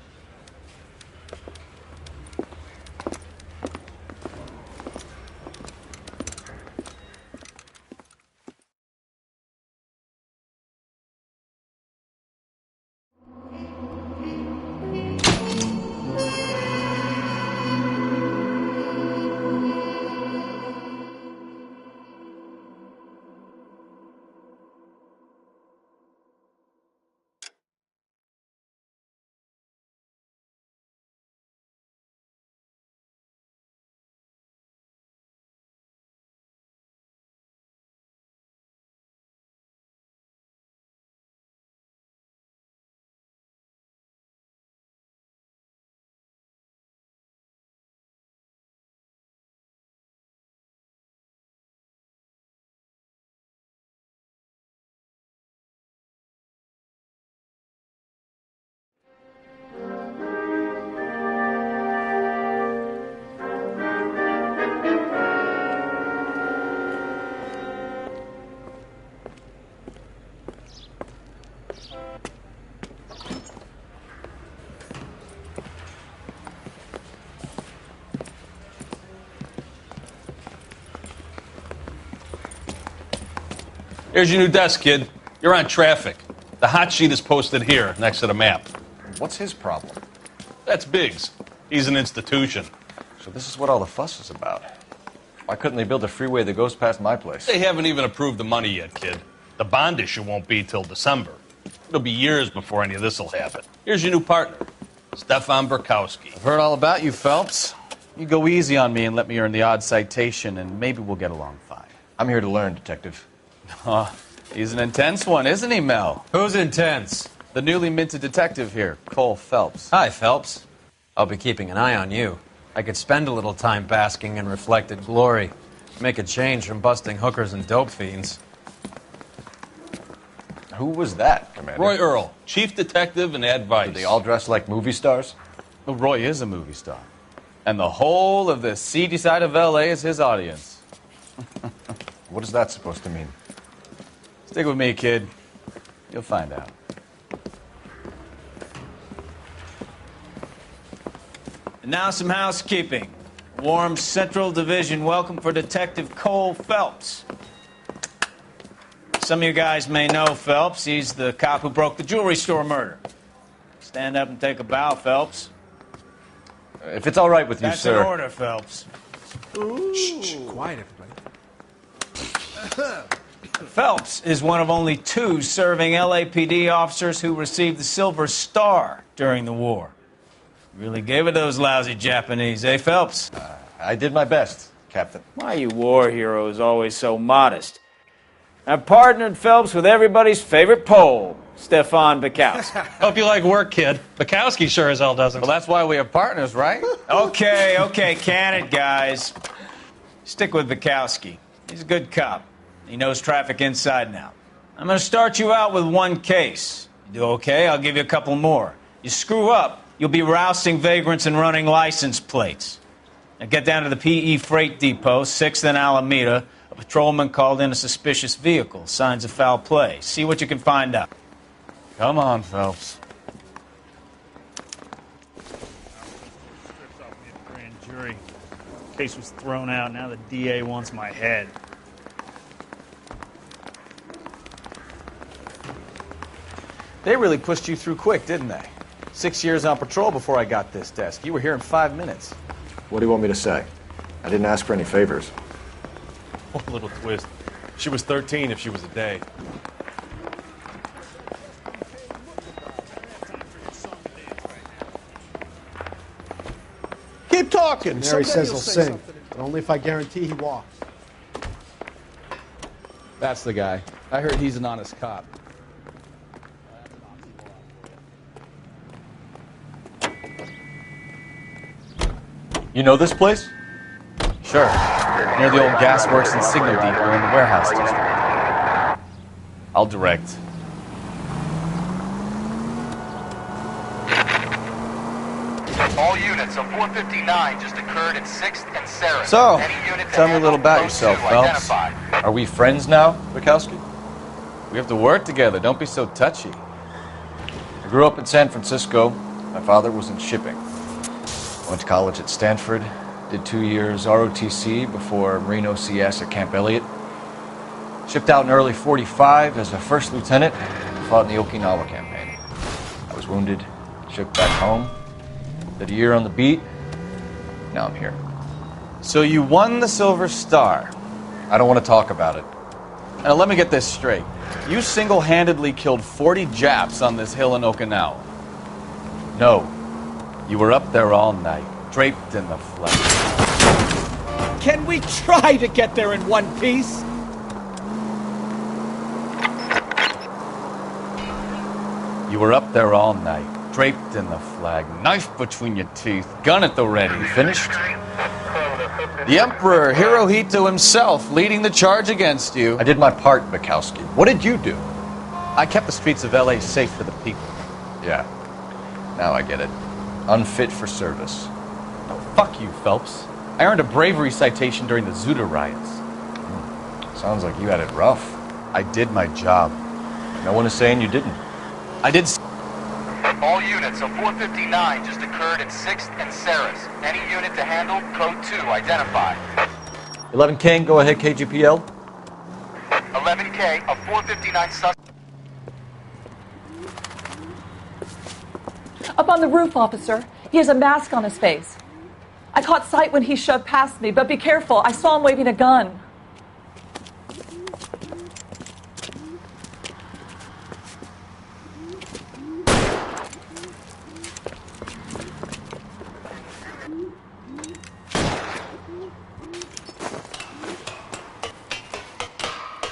Here's your new desk, kid. You're on traffic. The hot sheet is posted here, next to the map. What's his problem? That's Biggs. He's an institution. So this is what all the fuss is about. Why couldn't they build a freeway that goes past my place? They haven't even approved the money yet, kid. The bond issue won't be till December. It'll be years before any of this will happen. Here's your new partner, Stefan Burkowski. I've heard all about you, Phelps. You go easy on me and let me earn the odd citation, and maybe we'll get along fine. I'm here to learn, Detective. Oh, he's an intense one, isn't he, Mel? Who's intense? The newly minted detective here, Cole Phelps. Hi, Phelps. I'll be keeping an eye on you. I could spend a little time basking in reflected glory. Make a change from busting hookers and dope fiends. Who was that, Commander? Roy Earl, chief detective and advice. Do they all dress like movie stars? Well, Roy is a movie star. And the whole of the seedy side of L.A. is his audience. What is that supposed to mean? Stick with me, kid. You'll find out. And now some housekeeping. Warm Central Division welcome for Detective Cole Phelps. Some of you guys may know Phelps. He's the cop who broke the jewelry store murder. Stand up and take a bow, Phelps. If it's all right with you, That's sir. That's an order, Phelps. Shh, quiet, everybody. Phelps is one of only 2 serving LAPD officers who received the Silver Star during the war. Really gave it those lousy Japanese, eh, Phelps? I did my best, Captain. Why are you war heroes always so modest? I've partnered Phelps with everybody's favorite Pole, Stefan Burkowski. Hope you like work, kid. Bukowski sure as hell doesn't. Well, that's why we have partners, right? Okay, can it, guys. Stick with Burkowski. He's a good cop. He knows traffic inside and out. I'm going to start you out with 1 case. You do okay, I'll give you a couple more. You screw up, you'll be rousting vagrants and running license plates. Now get down to the PE Freight Depot, 6th and Alameda. A patrolman called in a suspicious vehicle. Signs of foul play. See what you can find out. Come on, Phelps. Grand jury. Case was thrown out. Now the DA wants my head. They really pushed you through quick, didn't they? 6 years on patrol before I got this desk. You were here in 5 minutes. What do you want me to say? I didn't ask for any favors. Oh, little twist. She was 13 if she was a day. Keep talking. Mary Someday says you'll he'll say sing, something. but only if I guarantee he walks. That's the guy. I heard he's an honest cop. You know this place? Sure. Near the old gasworks and signal depot in the warehouse district. I'll direct. All units of 459 just occurred in 6th and Sarah. So, Any unit to tell me a handle, little about code yourself, 2 Phelps. identified. Are we friends now, Bukowski? We have to work together. Don't be so touchy. I grew up in San Francisco. My father was in shipping. Went to college at Stanford. Did 2 years ROTC before Marine OCS at Camp Elliott. Shipped out in early '45 as a first lieutenant. Fought in the Okinawa campaign. I was wounded. Shipped back home. Did a year on the beat. Now I'm here. So you won the Silver Star. I don't want to talk about it. Now let me get this straight. You single-handedly killed 40 Japs on this hill in Okinawa. No. You were up there all night, draped in the flag. Can we try to get there in one piece? You were up there all night, draped in the flag, knife between your teeth, gun at the ready. Finished? The Emperor, Hirohito himself, leading the charge against you. I did my part, Bukowski. What did you do? I kept the streets of L.A. safe for the people. Yeah. Now I get it. Unfit for service. No, fuck you, Phelps. I earned a bravery citation during the Zuda riots. Sounds like you had it rough. I did my job. No one is saying you didn't. I did. All units of 459 just occurred in 6th and Sarah's. Any unit to handle, code 2 identified. 11K, go ahead, KGPL. 11K, a 459 suspect. Up on the roof, officer. He has a mask on his face. I caught sight when he shoved past me, but be careful. I saw him waving a gun.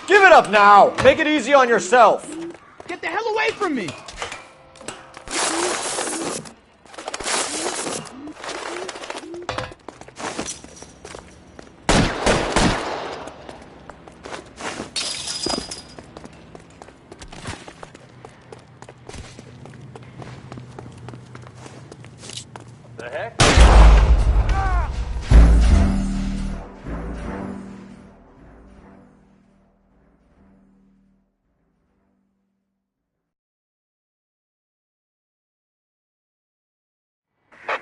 Give it up now! Make it easy on yourself! Get the hell away from me! The heck?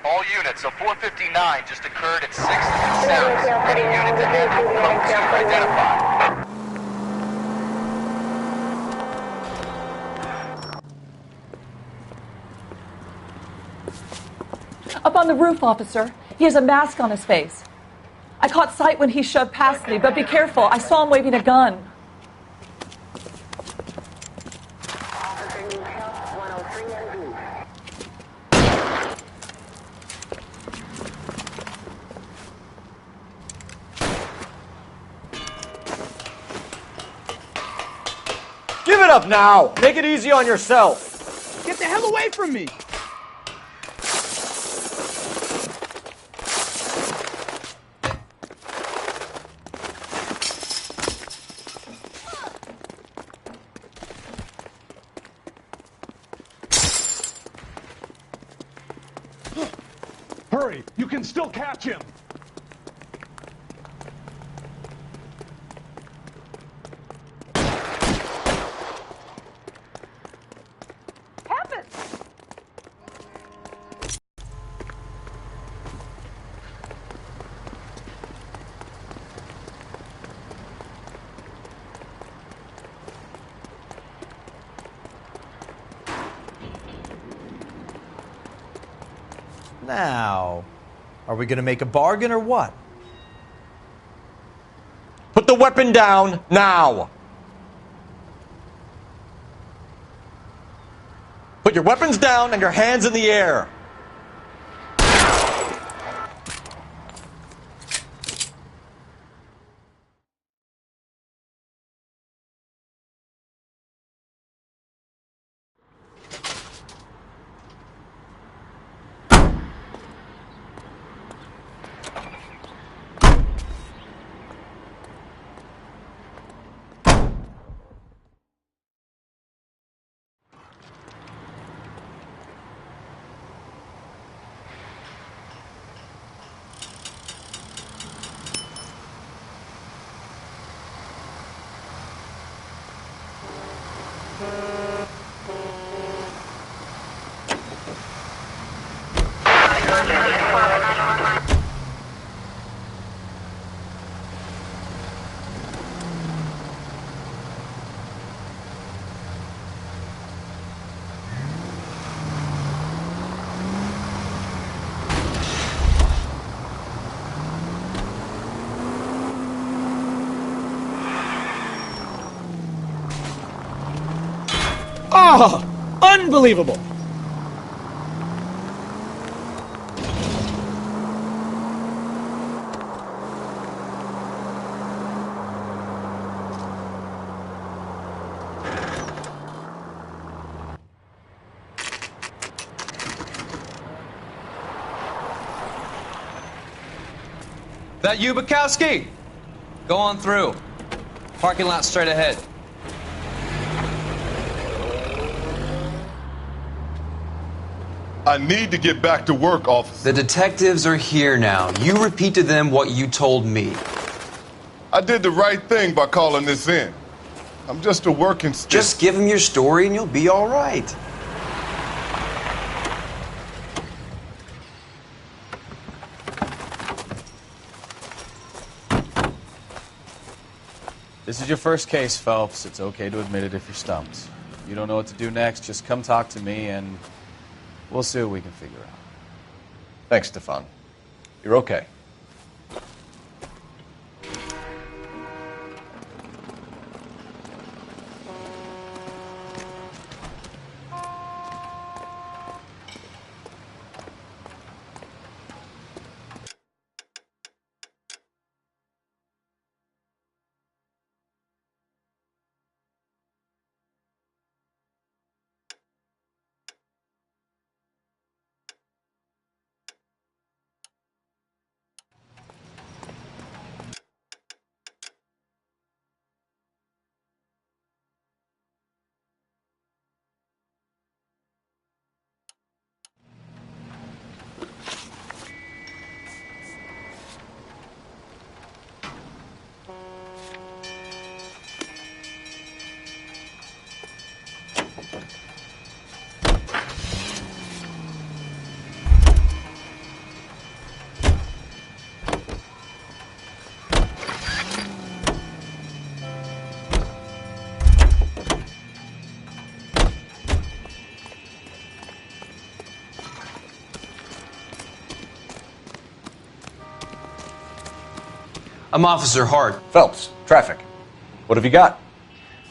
All units of 459 just occurred at 6th and Sarah's. Any unit to handle, code 2 identified. Up on the roof, officer. He has a mask on his face. I caught sight when he shoved past me, but be careful. I saw him waving a gun. Give it up now! Make it easy on yourself! Get the hell away from me! Hurry! You can still catch him! Now, are we going to make a bargain or what? Put the weapon down now. Put your weapons down and your hands in the air. Oh, unbelievable! That you, Bukowski? Go on through. Parking lot straight ahead. I need to get back to work, officer. The detectives are here now. You repeat to them what you told me. I did the right thing by calling this in. I'm just a working stick. Just give them your story and you'll be all right. This is your first case, Phelps. It's okay to admit it if you're stumped. You don't know what to do next, just come talk to me and we'll see what we can figure out. Thanks, Stefan. You're okay. I'm Officer Hart. Phelps, traffic. What have you got?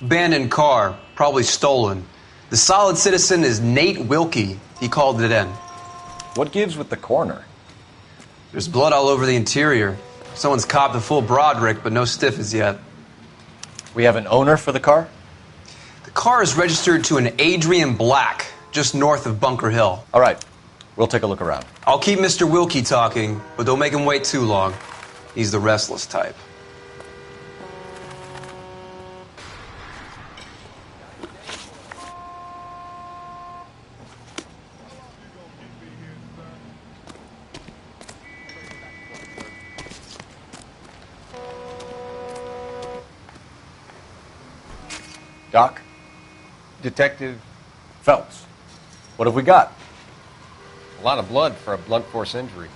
Abandoned car, probably stolen. The solid citizen is Nate Wilkie. He called it in. What gives with the coroner? There's blood all over the interior. Someone's copped a full Broderick, but no stiff as yet. We have an owner for the car? The car is registered to an Adrian Black, just north of Bunker Hill. All right. We'll take a look around. I'll keep Mr. Wilkie talking, but don't make him wait too long. He's the restless type. Doc? Detective Phelps. What have we got? A lot of blood for a blunt force injury.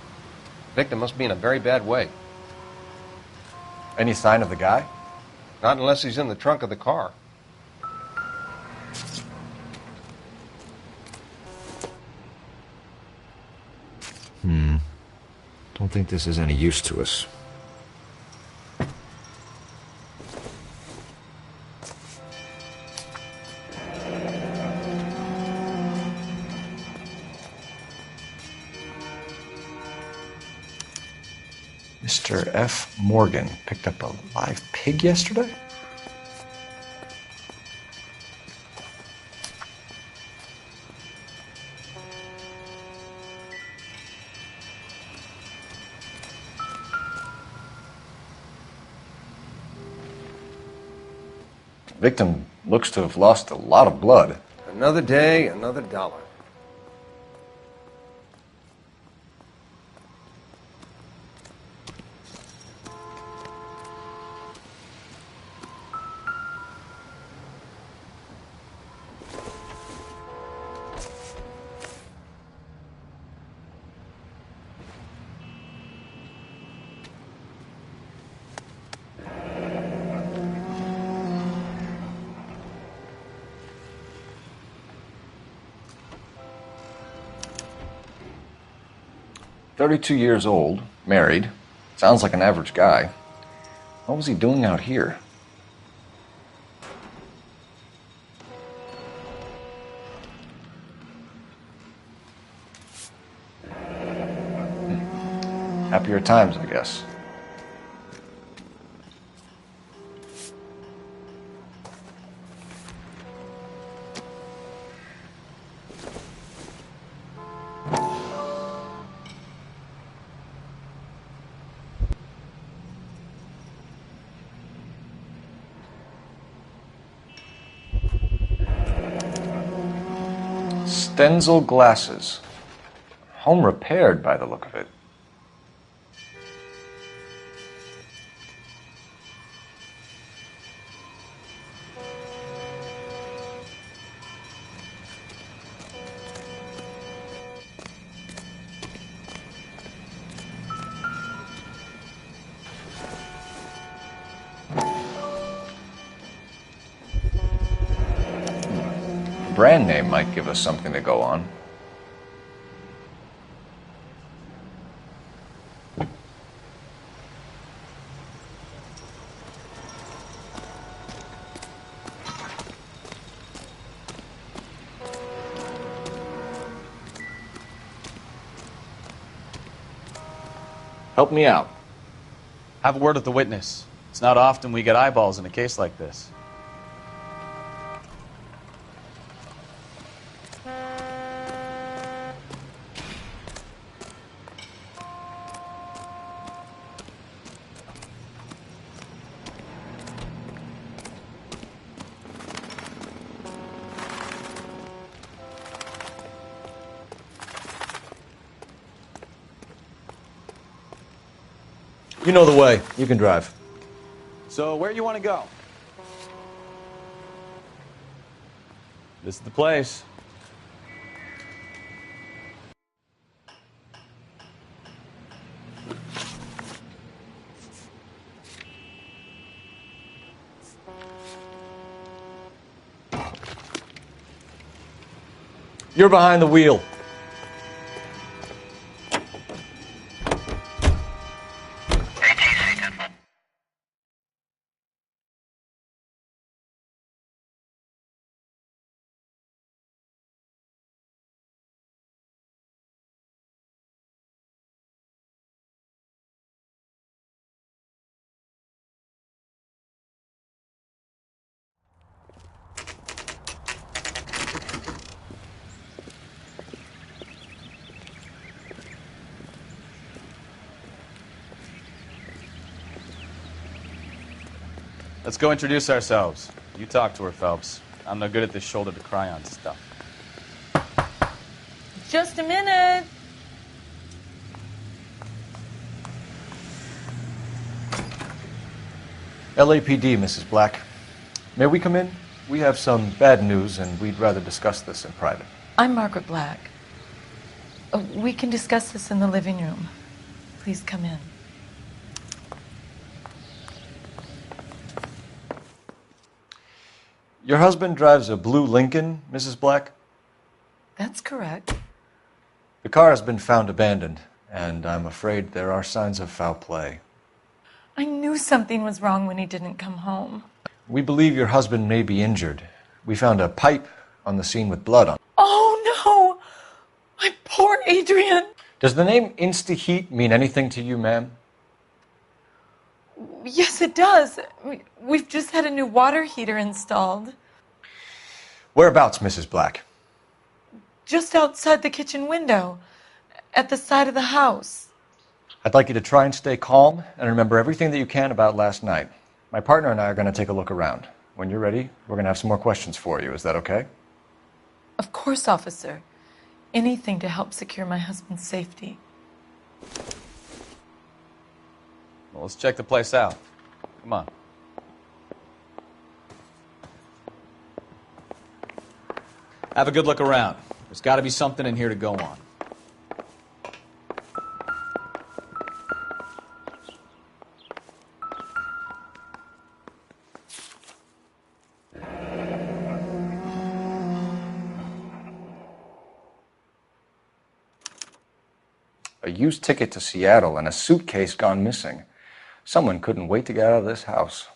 Victim must be in a very bad way. Any sign of the guy? Not unless he's in the trunk of the car. Don't think this is any use to us. Mr. F. Morgan picked up a live pig yesterday? Victim looks to have lost a lot of blood. Another day, another dollar. "32 years old, married. Sounds like an average guy. What was he doing out here?" Happier times, I guess. Stenzel glasses. Home repaired by the look of it. Brand name might give us something to go on. Help me out. Have a word with the witness. It's not often we get eyeballs in a case like this. You know the way. You can drive. So, where do you want to go? This is the place. You're behind the wheel. Let's go introduce ourselves. You talk to her, Phelps. I'm no good at this shoulder to cry on stuff. Just a minute. LAPD, Mrs. Black. May we come in? We have some bad news, and we'd rather discuss this in private. I'm Margaret Black. We can discuss this in the living room. Please come in. Your husband drives a blue Lincoln, Mrs. Black? That's correct. The car has been found abandoned. And I'm afraid there are signs of foul play. I knew something was wrong when he didn't come home. We believe your husband may be injured. We found a pipe on the scene with blood on it. Oh, no! My poor Adrian! Does the name Insta-Heat mean anything to you, ma'am? Yes, it does. We've just had a new water heater installed. Whereabouts, Mrs. Black? Just outside the kitchen window, at the side of the house. I'd like you to try and stay calm and remember everything that you can about last night. My partner and I are going to take a look around. When you're ready, we're going to have some more questions for you. Is that okay? Of course, officer. Anything to help secure my husband's safety. Well, let's check the place out. Come on. Have a good look around. There's got to be something in here to go on. A used ticket to Seattle and a suitcase gone missing. Someone couldn't wait to get out of this house.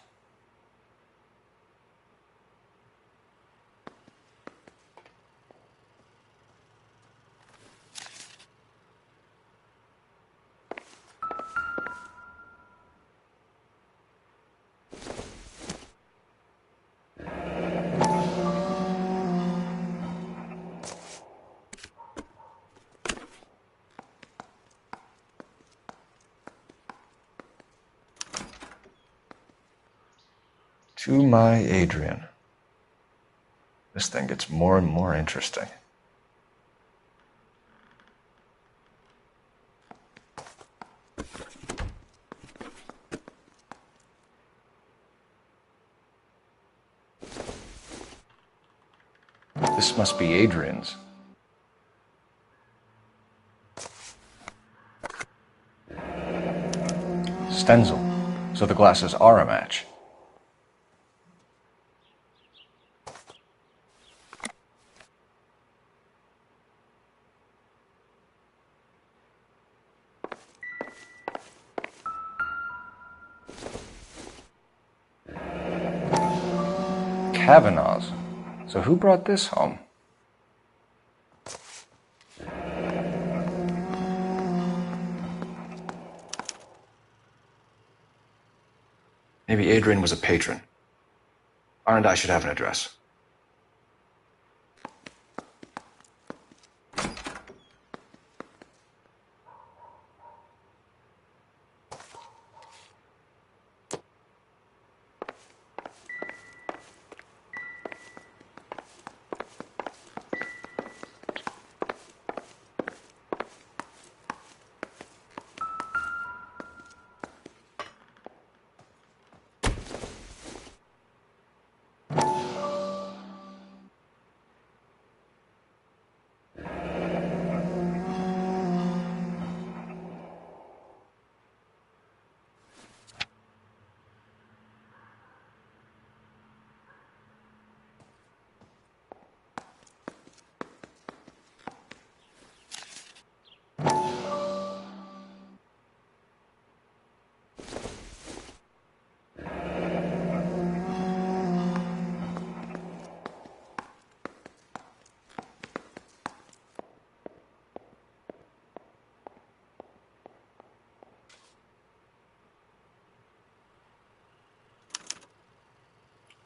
To my Adrian. This thing gets more and more interesting. This must be Adrian's. Stencil. So the glasses are a match. Kavanaugh's. So who brought this home? Maybe Adrian was a patron. R&I should have an address.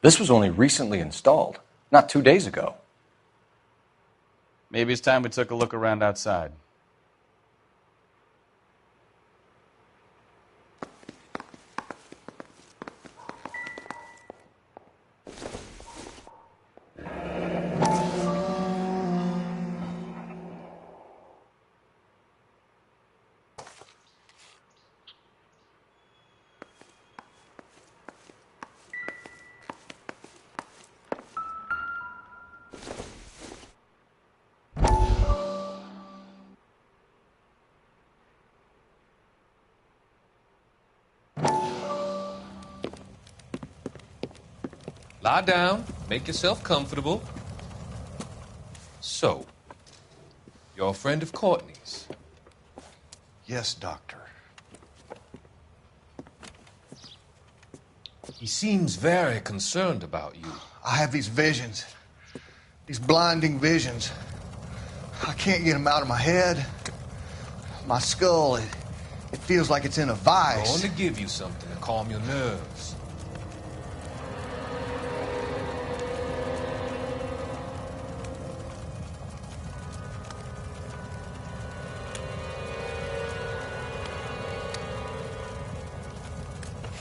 This was only recently installed, not 2 days ago. Maybe it's time we took a look around outside. Lie down, make yourself comfortable. So, you're a friend of Courtney's. Yes, Doctor. He seems very concerned about you. I have these visions. These blinding visions. I can't get them out of my head. My skull, it feels like it's in a vice. I want to give you something to calm your nerves.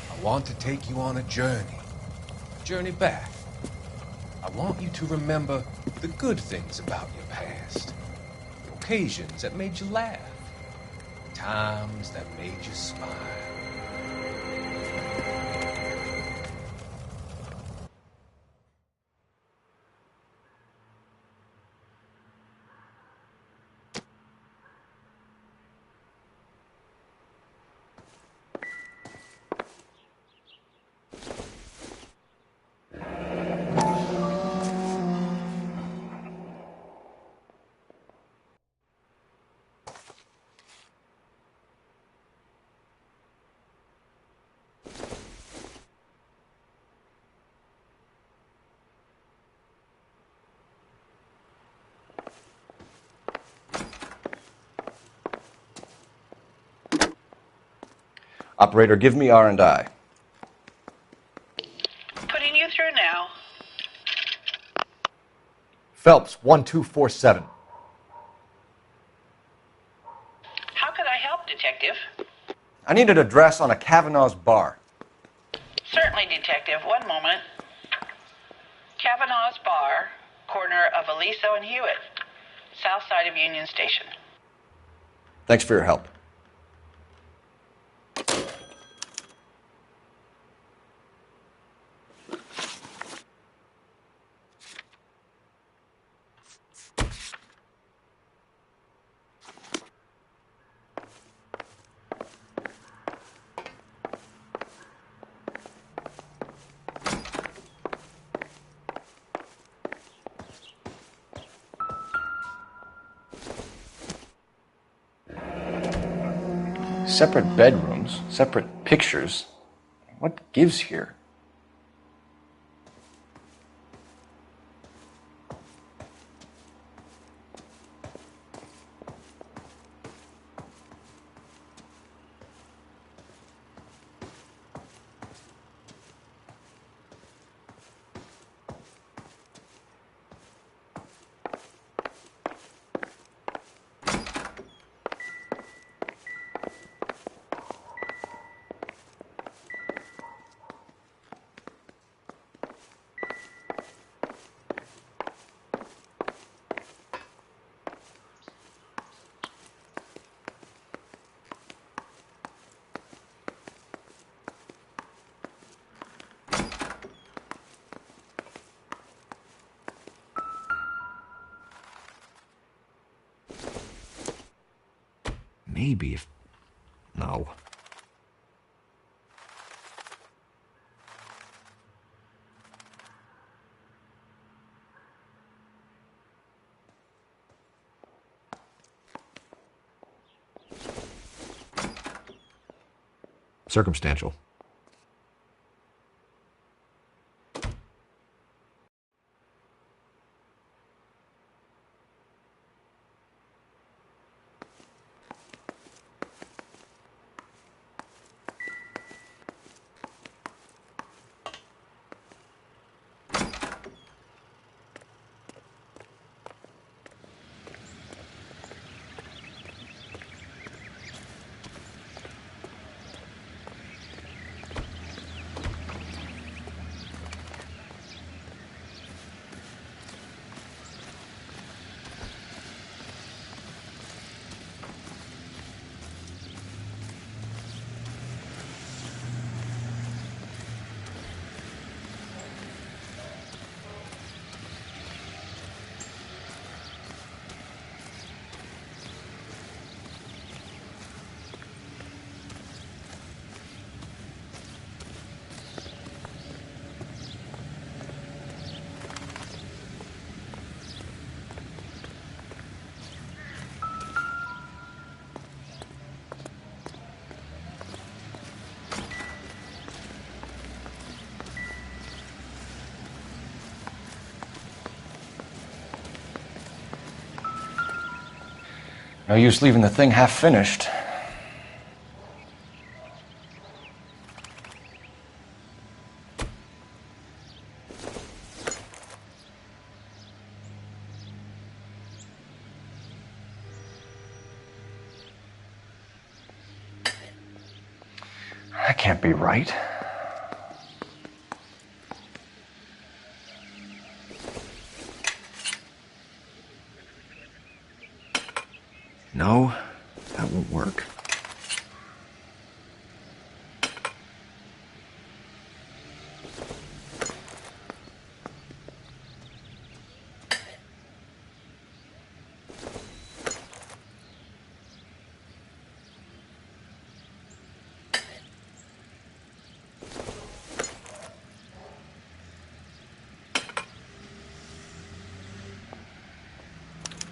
I want to take you on a journey back. I want you to remember the good things about your past, the occasions that made you laugh, times that made you smile. Operator, give me R&I. Putting you through now. Phelps, 1247. How could I help, Detective? I need an address on a Kavanaugh's bar. Certainly, Detective. One moment. Kavanaugh's Bar, corner of Aliso and Hewitt, south side of Union Station. Thanks for your help. Separate bedrooms, separate pictures. What gives here? Maybe if... No. Circumstantial. No use leaving the thing half finished. That can't be right. No, that won't work.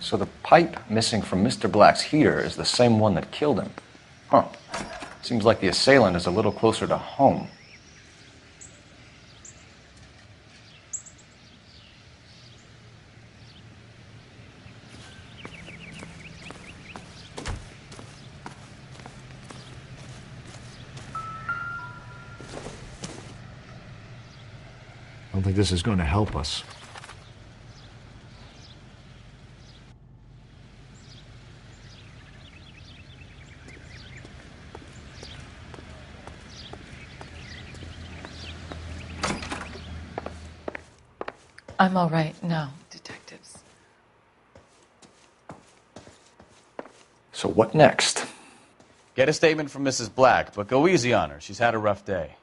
So the pipe missing from Mr. Black's heater is the same one that killed him. Huh. Seems like the assailant is a little closer to home. I don't think this is going to help us. I'm all right now, detectives. So what next? Get a statement from Mrs. Black, but go easy on her. She's had a rough day.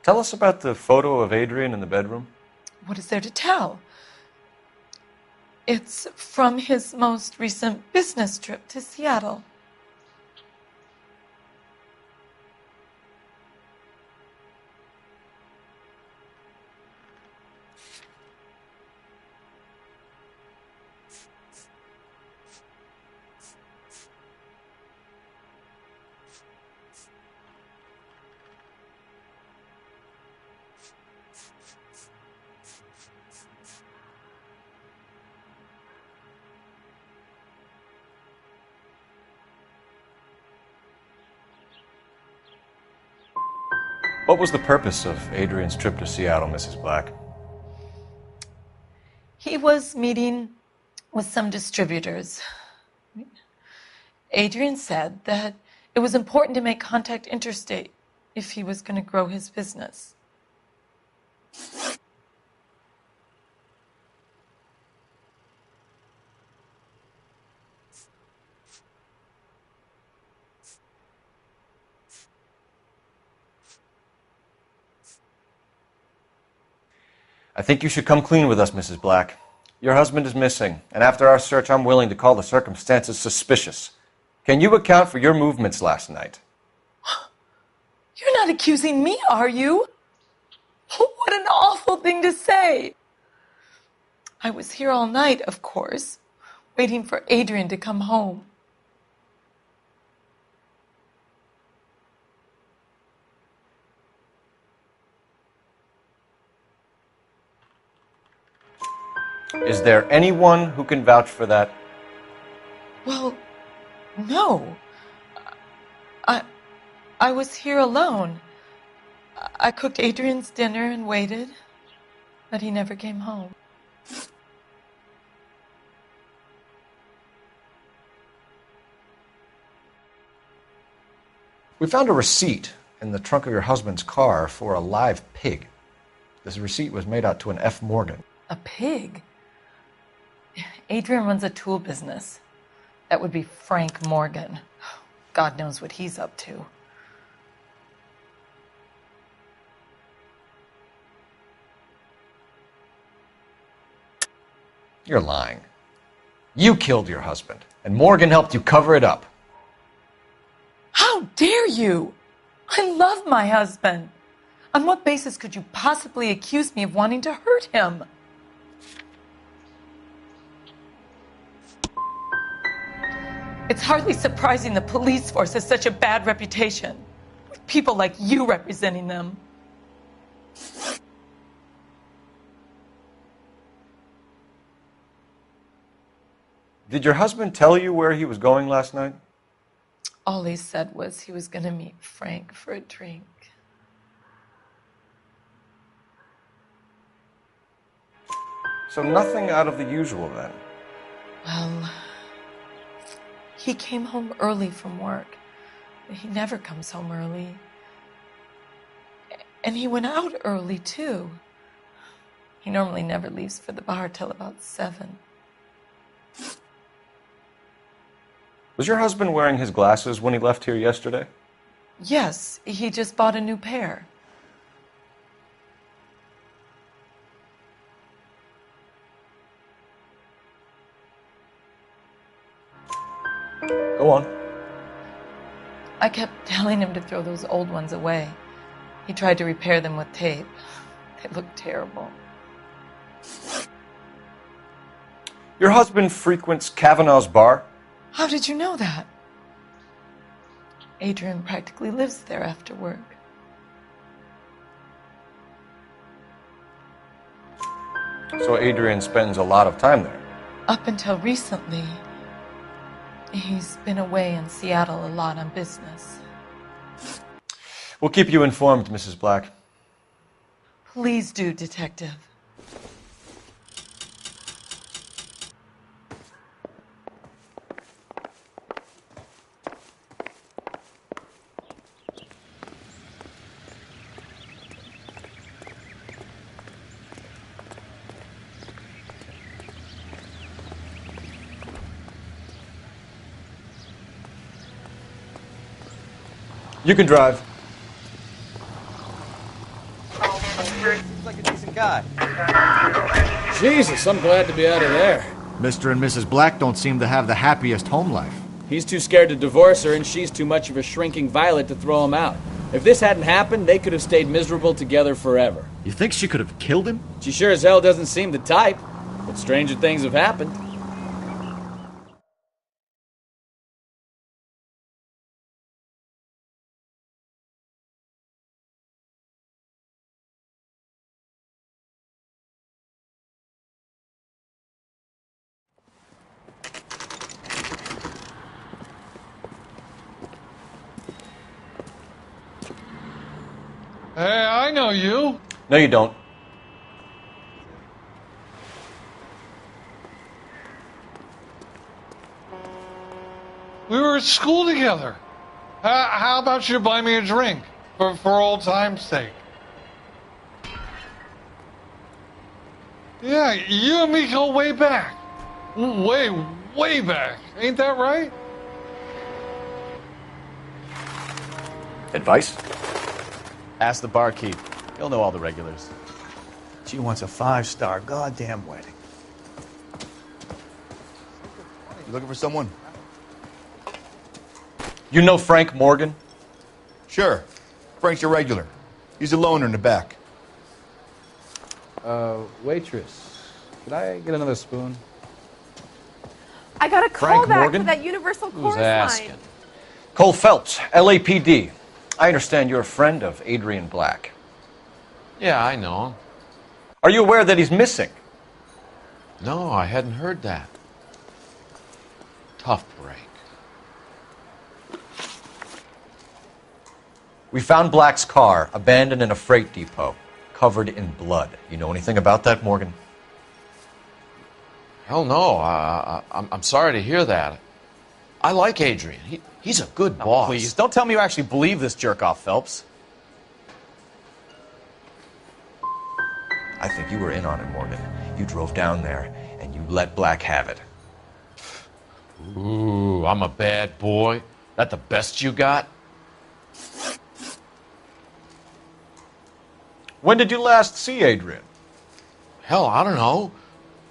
Tell us about the photo of Adrian in the bedroom. What is there to tell? It's from his most recent business trip to Seattle. What was the purpose of Adrian's trip to Seattle, Mrs. Black? He was meeting with some distributors. Adrian said that it was important to make contact interstate if he was going to grow his business. I think you should come clean with us, Mrs. Black. Your husband is missing, and after our search, I'm willing to call the circumstances suspicious. Can you account for your movements last night? You're not accusing me, are you? What an awful thing to say. I was here all night, of course, waiting for Adrian to come home. Is there anyone who can vouch for that? Well, no. I was here alone. I cooked Adrian's dinner and waited, but he never came home. We found a receipt in the trunk of your husband's car for a live pig. This receipt was made out to an F. Morgan. A pig? Adrian runs a tool business. That would be Frank Morgan. God knows what he's up to. You're lying. You killed your husband, and Morgan helped you cover it up. How dare you? I love my husband. On what basis could you possibly accuse me of wanting to hurt him? It's hardly surprising the police force has such a bad reputation, with people like you representing them. Did your husband tell you where he was going last night? All he said was he was going to meet Frank for a drink. So nothing out of the usual then? Well, he came home early from work. He never comes home early. And he went out early, too. He normally never leaves for the bar till about 7. Was your husband wearing his glasses when he left here yesterday? Yes, he just bought a new pair. Go on. I kept telling him to throw those old ones away. He tried to repair them with tape. They looked terrible. Your husband frequents Kavanaugh's bar? How did you know that? Adrian practically lives there after work. So Adrian spends a lot of time there? Up until recently, he's been away in Seattle a lot on business. We'll keep you informed, Mrs. Black. Please do, Detective. You can drive. Seems like a decent guy. Jesus, I'm glad to be out of there. Mr. and Mrs. Black don't seem to have the happiest home life. He's too scared to divorce her, and she's too much of a shrinking violet to throw him out. If this hadn't happened, they could have stayed miserable together forever. You think she could have killed him? She sure as hell doesn't seem the type, but stranger things have happened. Hey, I know you. No, you don't. We were at school together. How about you buy me a drink for old time's sake? Yeah, you and me go way back. Way back. Ain't that right? Advice? Ask the barkeep. He'll know all the regulars. She wants a 5-star goddamn wedding. You looking for someone? You know Frank Morgan? Sure. Frank's a regular. He's a loner in the back. Waitress, could I get another spoon? I got a Frank call back Morgan? for that Universal Who's Chorus asking? line. Cole Phelps, LAPD. I understand you're a friend of Adrian Black. Yeah, I know him. Are you aware that he's missing? No, I hadn't heard that. Tough break. We found Black's car abandoned in a freight depot, covered in blood. You know anything about that, Morgan? Hell no. I'm sorry to hear that. I like Adrian. He's a good boss. Please, don't tell me you actually believe this jerk-off, Phelps. I think you were in on it, Morgan. You drove down there, and you let Black have it. Ooh, I'm a bad boy. That the best you got? When did you last see Adrian? Hell, I don't know.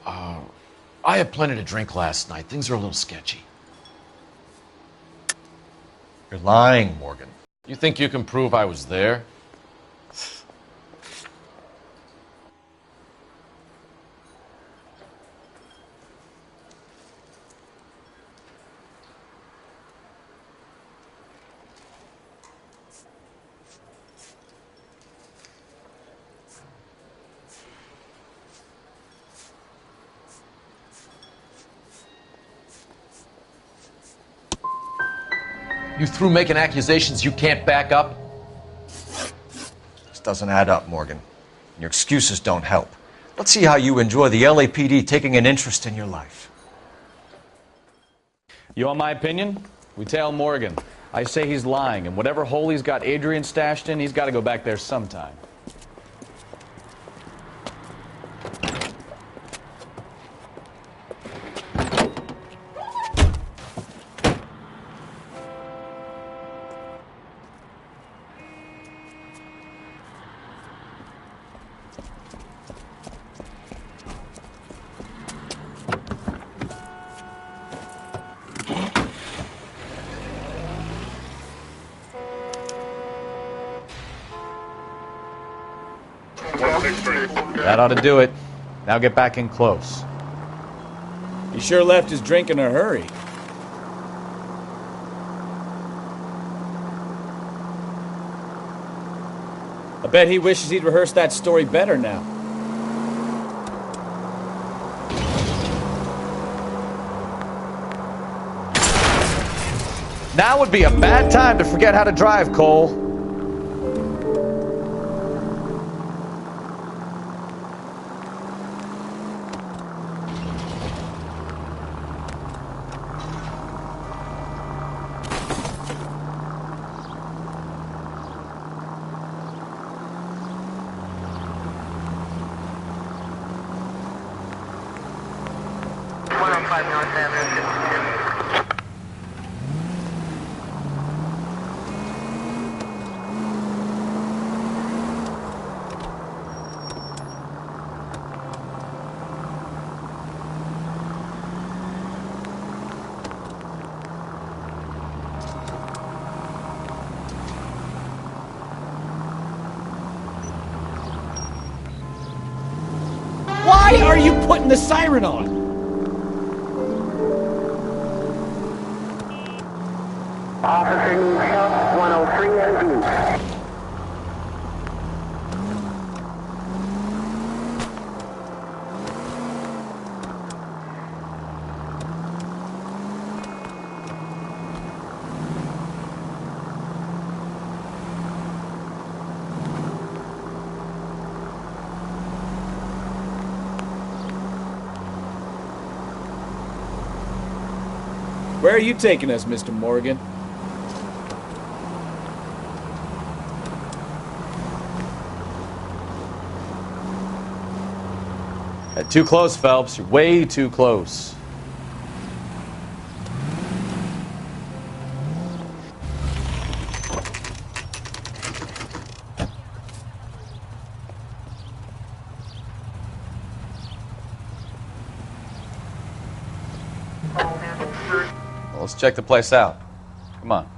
I had plenty to drink last night. Things are a little sketchy. You're lying, Morgan. You think you can prove I was there? You through making accusations you can't back up? This doesn't add up, Morgan. Your excuses don't help. Let's see how you enjoy the LAPD taking an interest in your life. You want my opinion? We tail Morgan. I say he's lying, and whatever hole he's got Adrian stashed in, he's got to go back there sometime. That ought to do it. Now get back in close. He sure left his drink in a hurry. I bet he wishes he'd rehearsed that story better now. Now would be a bad time to forget how to drive, Cole. Why are you putting the siren on? Officer needs help, 103 and B. Where are you taking us, Mr. Morgan? Too close, Phelps. You're way too close. Well, let's check the place out. Come on.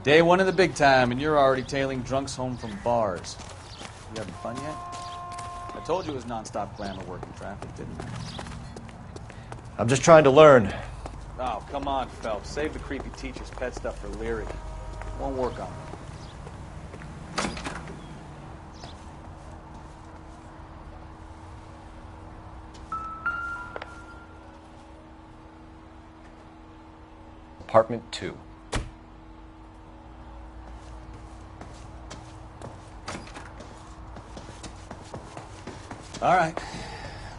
Day one of the big time, and you're already tailing drunks home from bars. You having fun yet? I told you it was non-stop glamour working traffic, didn't I? I'm just trying to learn. Oh, come on, Phelps. Save the creepy teacher's pet stuff for Leary. Won't work on it. Apartment 2. All right.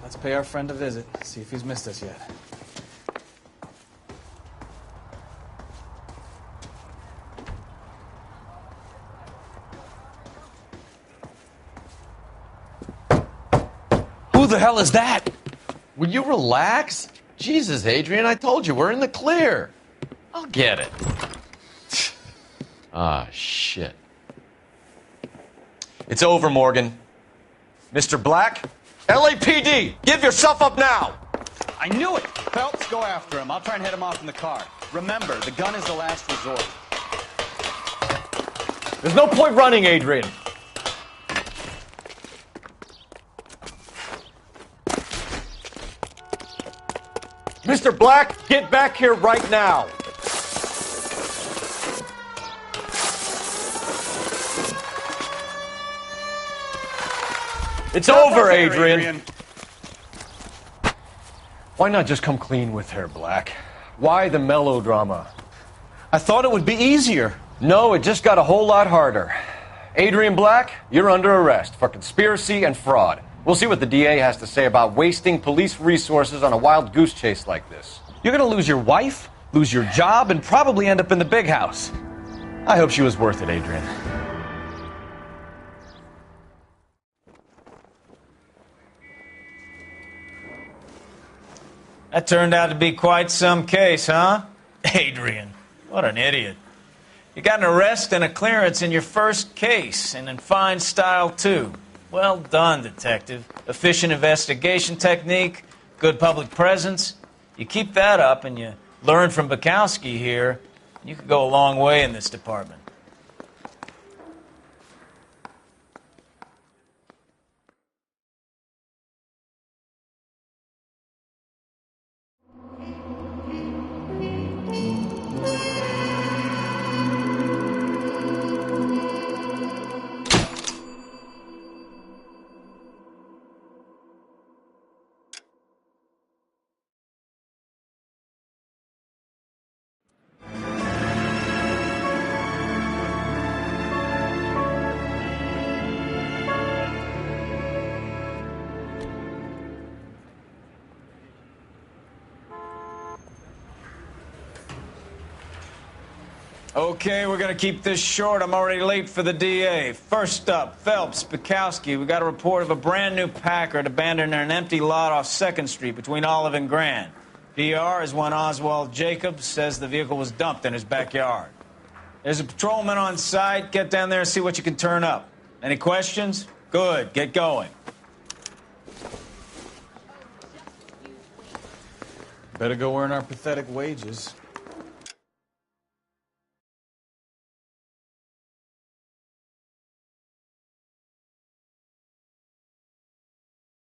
Let's pay our friend a visit. See if he's missed us yet. Who the hell is that? Will you relax? Jesus, Adrian, I told you, we're in the clear. I'll get it. Ah, shit. It's over, Morgan. Mr. Black, LAPD, give yourself up now! I knew it! Phelps, go after him. I'll try and head him off in the car. Remember, the gun is the last resort. There's no point running, Adrian. Mr. Black, get back here right now. It's over, Adrian. Why not just come clean with her, Black? Why the melodrama? I thought it would be easier. No, it just got a whole lot harder. Adrian Black, you're under arrest for conspiracy and fraud. We'll see what the DA has to say about wasting police resources on a wild goose chase like this. You're gonna lose your wife, lose your job, and probably end up in the big house. I hope she was worth it, Adrian. That turned out to be quite some case, huh? Adrian, what an idiot. You got an arrest and a clearance in your first case, and in fine style, too. Well done, detective. Efficient investigation technique, good public presence. You keep that up and you learn from Bukowski here, you could go a long way in this department. Okay, we're going to keep this short. I'm already late for the DA. First up, Phelps, Bukowski. We got a report of a brand new Packard abandoned in an empty lot off 2nd Street between Olive and Grand. PR is one Oswald Jacobs says the vehicle was dumped in his backyard. There's a patrolman on site. Get down there and see what you can turn up. Any questions? Good. Get going. Better go earn our pathetic wages.